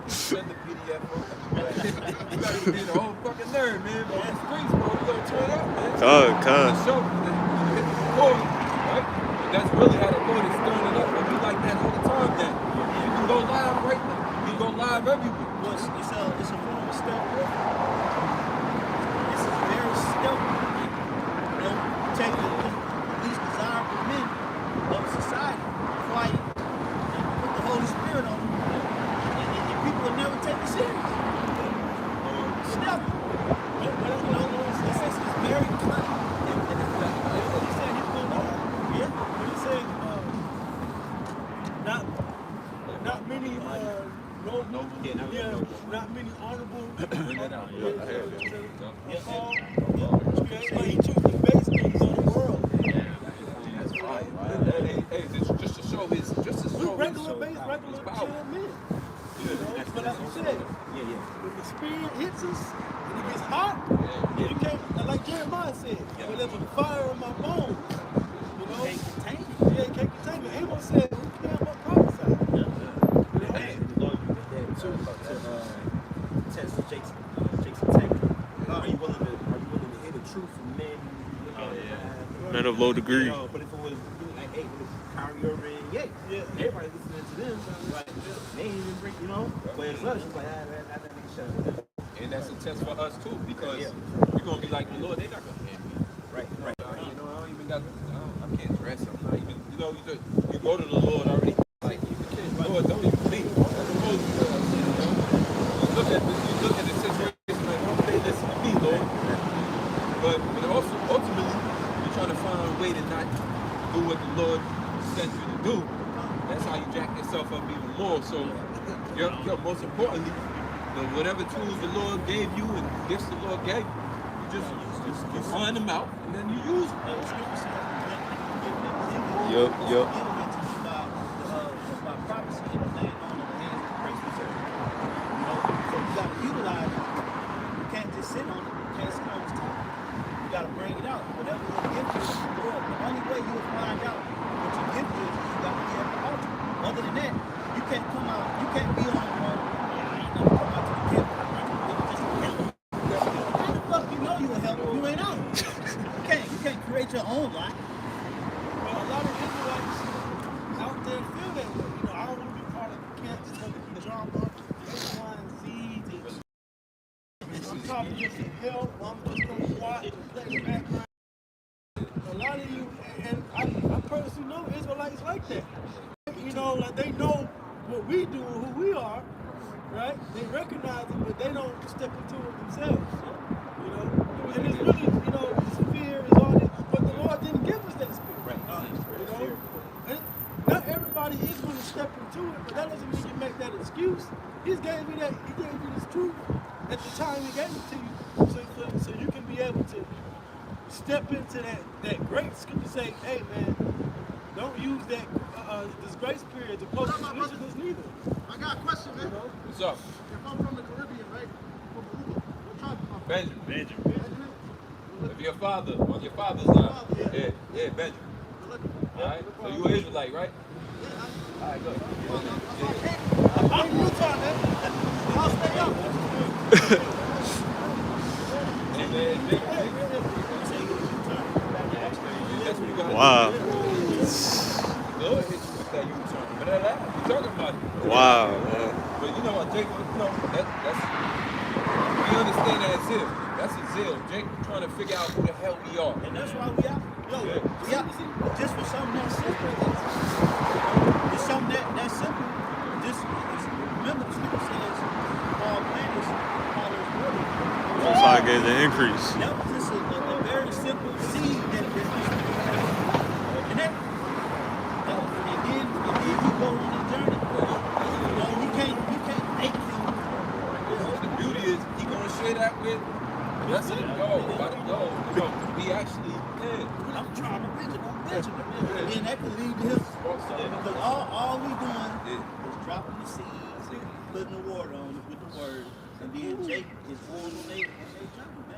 Speaker 9: send the PDF over. You gotta be the whole fucking nerd, man. But on the streets, bro, you gonna turn up, man.
Speaker 2: Con.
Speaker 9: The show, you hit the record, right? And that's really how the Lord is stirring it up. But we like that all the time now. You can go live right now. You can go live everywhere.
Speaker 1: Well, it's a form of stealth warfare. This is very stealthy. You know, taking the least desirable men of society, quiet, and put the Holy Spirit on them. And people will never take it serious. Stealth. You know, it's very clever.
Speaker 3: He said he was going to know.
Speaker 1: Yeah.
Speaker 3: He said, not many, not many honorable. But he chose the base things of the world.
Speaker 9: Hey, just to show his,
Speaker 3: Regular channel men. You know, but like you said, when the spirit hits us and it gets hot, you can't, like Jeremiah said, well, there's a fire in my bones. You know?
Speaker 1: Can't contain it.
Speaker 3: Yeah, you can't contain it. Amos said, who can but prophesy? You know?
Speaker 1: Lord, you did that to test Jake's integrity. Are you willing to hear the truth from men?
Speaker 2: Men of low degree.
Speaker 1: You know, but if it was like, hey, it was Kyrie Irving, everybody listening to them, right? They ain't even bring, you know. But it's us, it's like, that nigga shut up.
Speaker 9: and that's a test for us too, because we're gonna be like the Lord. They're not gonna hear me.
Speaker 1: Right.
Speaker 9: You know, I don't even got. I can't dress. I'm not even. You know, you go to the Lord already. Like you can't. Lord, don't even leave. That's supposed to. You look at the situation like, why would they listen to me, Lord? But also ultimately, you're trying to find a way to not do what the Lord sent you to do. That's how you jack yourself up even more. So, you're most importantly, whatever tools the Lord gave you and gifts the Lord gave you, you find them out and then you use them.
Speaker 2: Yup.
Speaker 1: By prophecy and laying on the hands of the princes. You know, so you got to utilize it. You can't just sit on it. You can't sit on this top. You got to bring it out. Whatever your gift is, the only way you will find out what your gift is, you got to be at the altar. Other than that, you can't come out. You can't be on one. I ain't never come out to the gift. How the fuck you know you a helper? You ain't out. You can't create your own life.
Speaker 3: But a lot of Israelites out there feel that way. You know, I don't want to be part of the camp because of the drama, X, Y, and Z. I'm talking just to help. I'm just going to watch and play the background. A lot of you, and I personally know Israelites like that. You know, like they know what we do and who we are, right? They recognize it, but they don't step into it themselves. You know, and it's really, you know, it's fear, is all this, but the Lord didn't give us that spirit.
Speaker 1: Right.
Speaker 3: You know, and not everybody is going to step into it, but that doesn't mean you make that excuse. He gave you this truth at the time he gave it to you, so you can be able to step into that grace. Can you say, hey man, don't use that this grace period to post this neither.
Speaker 8: I got a question, man.
Speaker 3: You know?
Speaker 9: What's up?
Speaker 8: If I'm from the Caribbean, right? From Aruba, what tribe am I from?
Speaker 9: Benjamin. If your father, on your father's line. Yeah, Benjamin. Alright, so you an Israelite, right? Alright, good.
Speaker 3: I'm from Utah, man. I'll stay up.
Speaker 2: Wow. Wow.
Speaker 9: But you know what, Jacob, you know, that's understand that zeal. That's a zeal. Jake trying to figure out who the hell we are.
Speaker 1: And that's why we out. Yo, we out just for something that simple. It's something that simple. Just remember the scripture says, all planners, all those water.
Speaker 2: Most High gave the increase.
Speaker 1: That was just a very simple seed that and then you go on a journey. You know, you can't make things.
Speaker 9: The beauty is he gonna share that with the rest of the we actually
Speaker 1: I'm trying to mention it. And that could lead to him. Because all we doing is dropping the seeds, putting the water on it with the word, and then Jake is on the journey,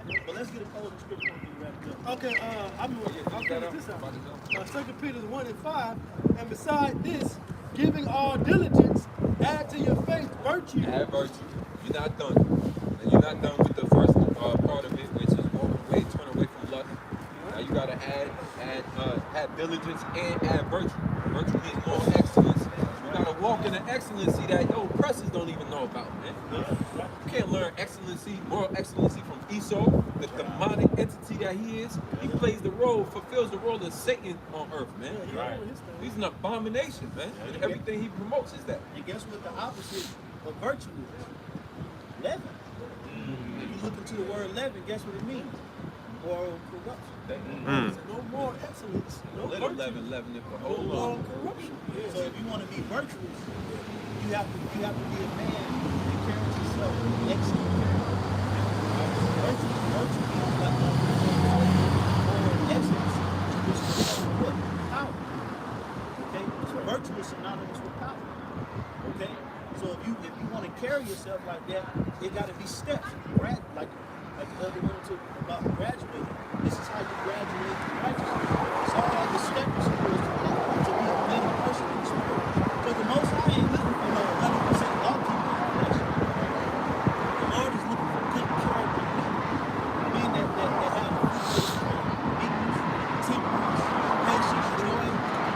Speaker 1: man. But let's get a cold scripture and get wrapped up.
Speaker 3: Okay, I'll finish this out. 2 Peter 1:5, and beside this, giving all diligence, add to your faith virtue.
Speaker 9: add virtue. You're not done. And you're not done with the first part of it, which is walk away, turn away from lust. Now you gotta add diligence and add virtue. Virtue means moral excellence. You gotta walk in the excellency that your oppressors don't even know about, man. You can't learn excellency, moral excellency from Esau, the demonic entity that he is. He plays the role, fulfills the role of Satan on earth, man. He's an abomination, man. And everything he promotes is that.
Speaker 1: And guess what the opposite of virtue is? Leaven. If you look into the word leaven, guess what it means? Moral corruption.
Speaker 3: No more excellence. No
Speaker 9: Little
Speaker 3: virtue.
Speaker 9: leaven if the
Speaker 3: No
Speaker 9: whole
Speaker 3: more
Speaker 9: lump.
Speaker 3: corruption.
Speaker 1: So if you want to be virtuous, you have to be a man that carries himself with excellent character. Virtue means like moral excellence, which is what? Power. Okay? So virtue is synonymous with power. Okay? So if you want to carry yourself like that, it got to be steps. Like the other one took about graduating. This is how you graduate to righteousness. So all the steps you're supposed to be a better person in the spirit. Because the Most High ain't looking for no 100% law keeping in flesh. The Lord is looking for good character men that have meekness, temperance, patience, joy,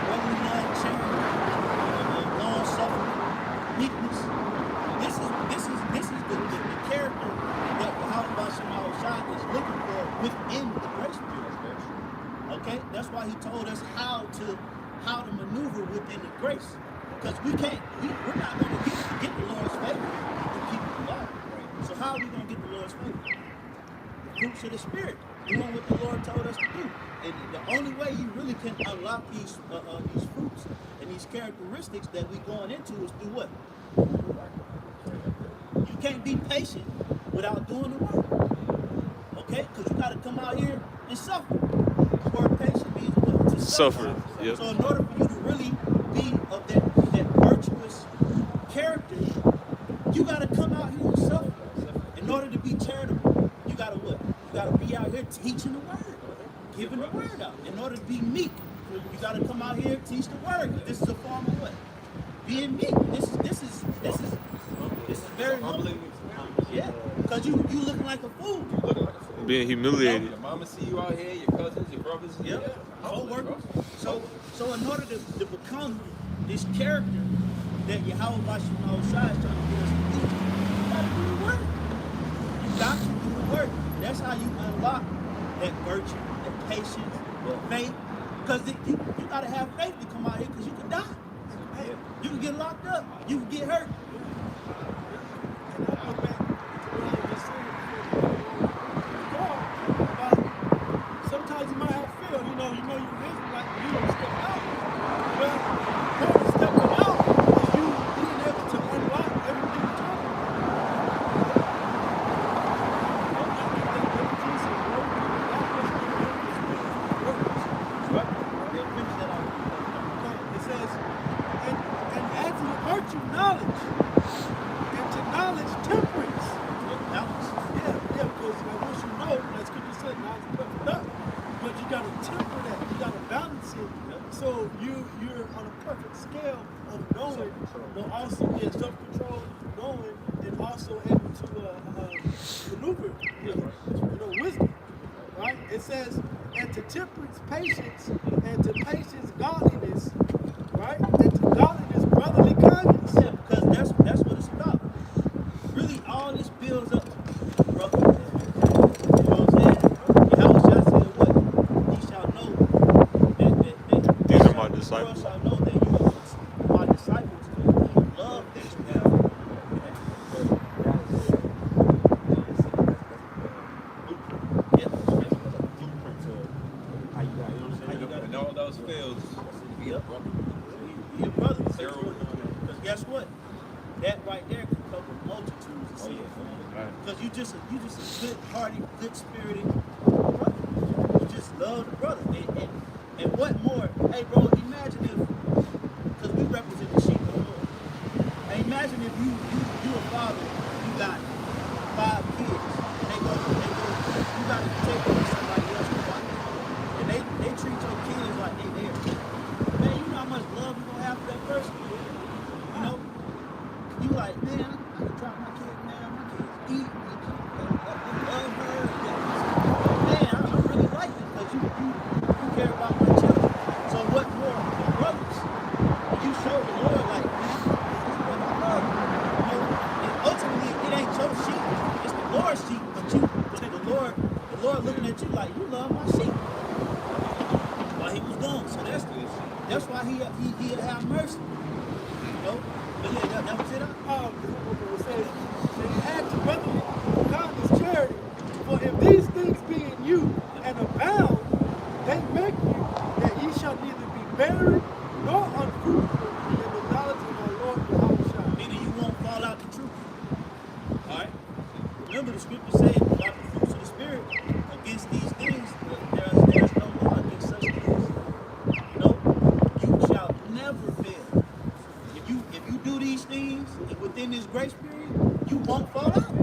Speaker 1: brotherly love, charity, long suffering, meekness. This is the character that Yahweh Shema Shai is looking for within the grace period. Okay? That's why he told us how to maneuver within the grace. Because we're not going to get the Lord's favor to keep the law. So how are we going to get the Lord's favor? The fruits of the Spirit. Doing what the Lord told us to do. And the only way you really can unlock these fruits and these characteristics that we're going into is through what? You can't be patient without doing the work. Okay? Because you got to come out here and suffer. The word patient means what? To suffer.
Speaker 2: Yep.
Speaker 1: So in order for you to really be of that virtuous character, you got to come out here and suffer. In order to be charitable, you got to what? You got to be out here teaching the word, giving the word out. In order to be meek, you got to come out here and teach the word. This is a form of what? Being meek. This is very humbling. Yeah, because you looking like a fool.
Speaker 2: Being humiliated.
Speaker 9: Your mama see you out here, your cousins, your brothers.
Speaker 1: Yep. Co-workers. So in order to become this character that Yahweh Shema Shai is trying to get us to be, you gotta do the work. You got to do the work. That's how you unlock that virtue, that patience, that faith. Because you gotta have faith to come out here because you can die. You can get locked up. You can get hurt.
Speaker 3: And that goes back to what I was just saying before about sometimes you might have failed. You know you're Israelite, you don't step out. Well, part of stepping out is you being able to unlock everything you're talking about. It says, and add to your virtue knowledge, and to knowledge temperance. Yeah, because once you know, as Scripture said, knowledge is perfect love. But you got to temper that, you got to balance it. So you're on a perfect scale of knowing, but also get self-control, knowing, and also able to maneuver with, wisdom. Right? It says, and to temperance, patience, and to patience, godliness, right? And to godliness, brotherly kindness.
Speaker 1: Yeah, because that's what it's about. Really, all this builds up to brotherly
Speaker 9: fails.
Speaker 1: Yep. Your brother.
Speaker 9: Zero.
Speaker 1: Because guess what? That right there can cover multitudes of sins. Because you just a good-hearted, good-spirited brother. You just love the brother. And what more? Hey, bro, imagine if, because we represent the sheep of the Lord. And imagine if you a father, you got 5 kids, and you got to take them to somebody else's wife. And they treat your kids like they there. Man, you know how much love you gonna have for that person? You know? You like, man, I can drop my kid, man, my kids eat, love her. Man, I really like it because you care about my children. So what more than brothers? You show the Lord like, man, this brother I love you. You know, and ultimately it ain't your sheep, it's the Lord's sheep, but the Lord looking at you like you love my sheep. While he was gone. So that's why he'll have mercy. You know? But yeah, that was it.
Speaker 3: It says, add to brotherly kindness charity, for if these things be in you and abound, they make you that ye shall neither be barren nor unfruitful in the knowledge of our Lord Yahushua.
Speaker 1: Meaning you won't fall out the truth. Alright? Remember the scripture says about the fruits of the spirit, against these things, there's no law against such things. You know, you shall never fail. If you do these things within this grace period, you won't fall out.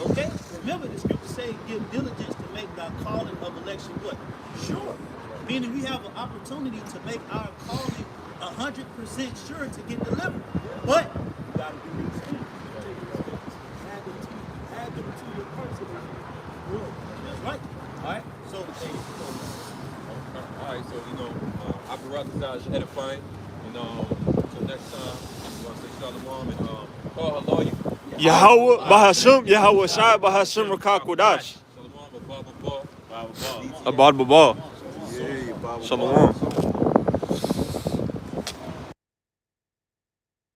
Speaker 1: Okay? Remember the scripture says give diligence to make thy calling of election what? Sure. Meaning we have an opportunity to make our calling 100% sure to get delivered. But you gotta do these things.
Speaker 3: Add them to your personal growth.
Speaker 1: That's right. Alright? So
Speaker 9: Alright, so I brought this out edifying. And so next time, I'm gonna say Shalom and call her lawyer.
Speaker 2: Yahweh Bahasham, Yahweh Shai Bahasham Rakakwadash.
Speaker 9: Shalom, Abba,
Speaker 2: Abad Babal.
Speaker 8: Yeah, Bible.
Speaker 2: Shalom.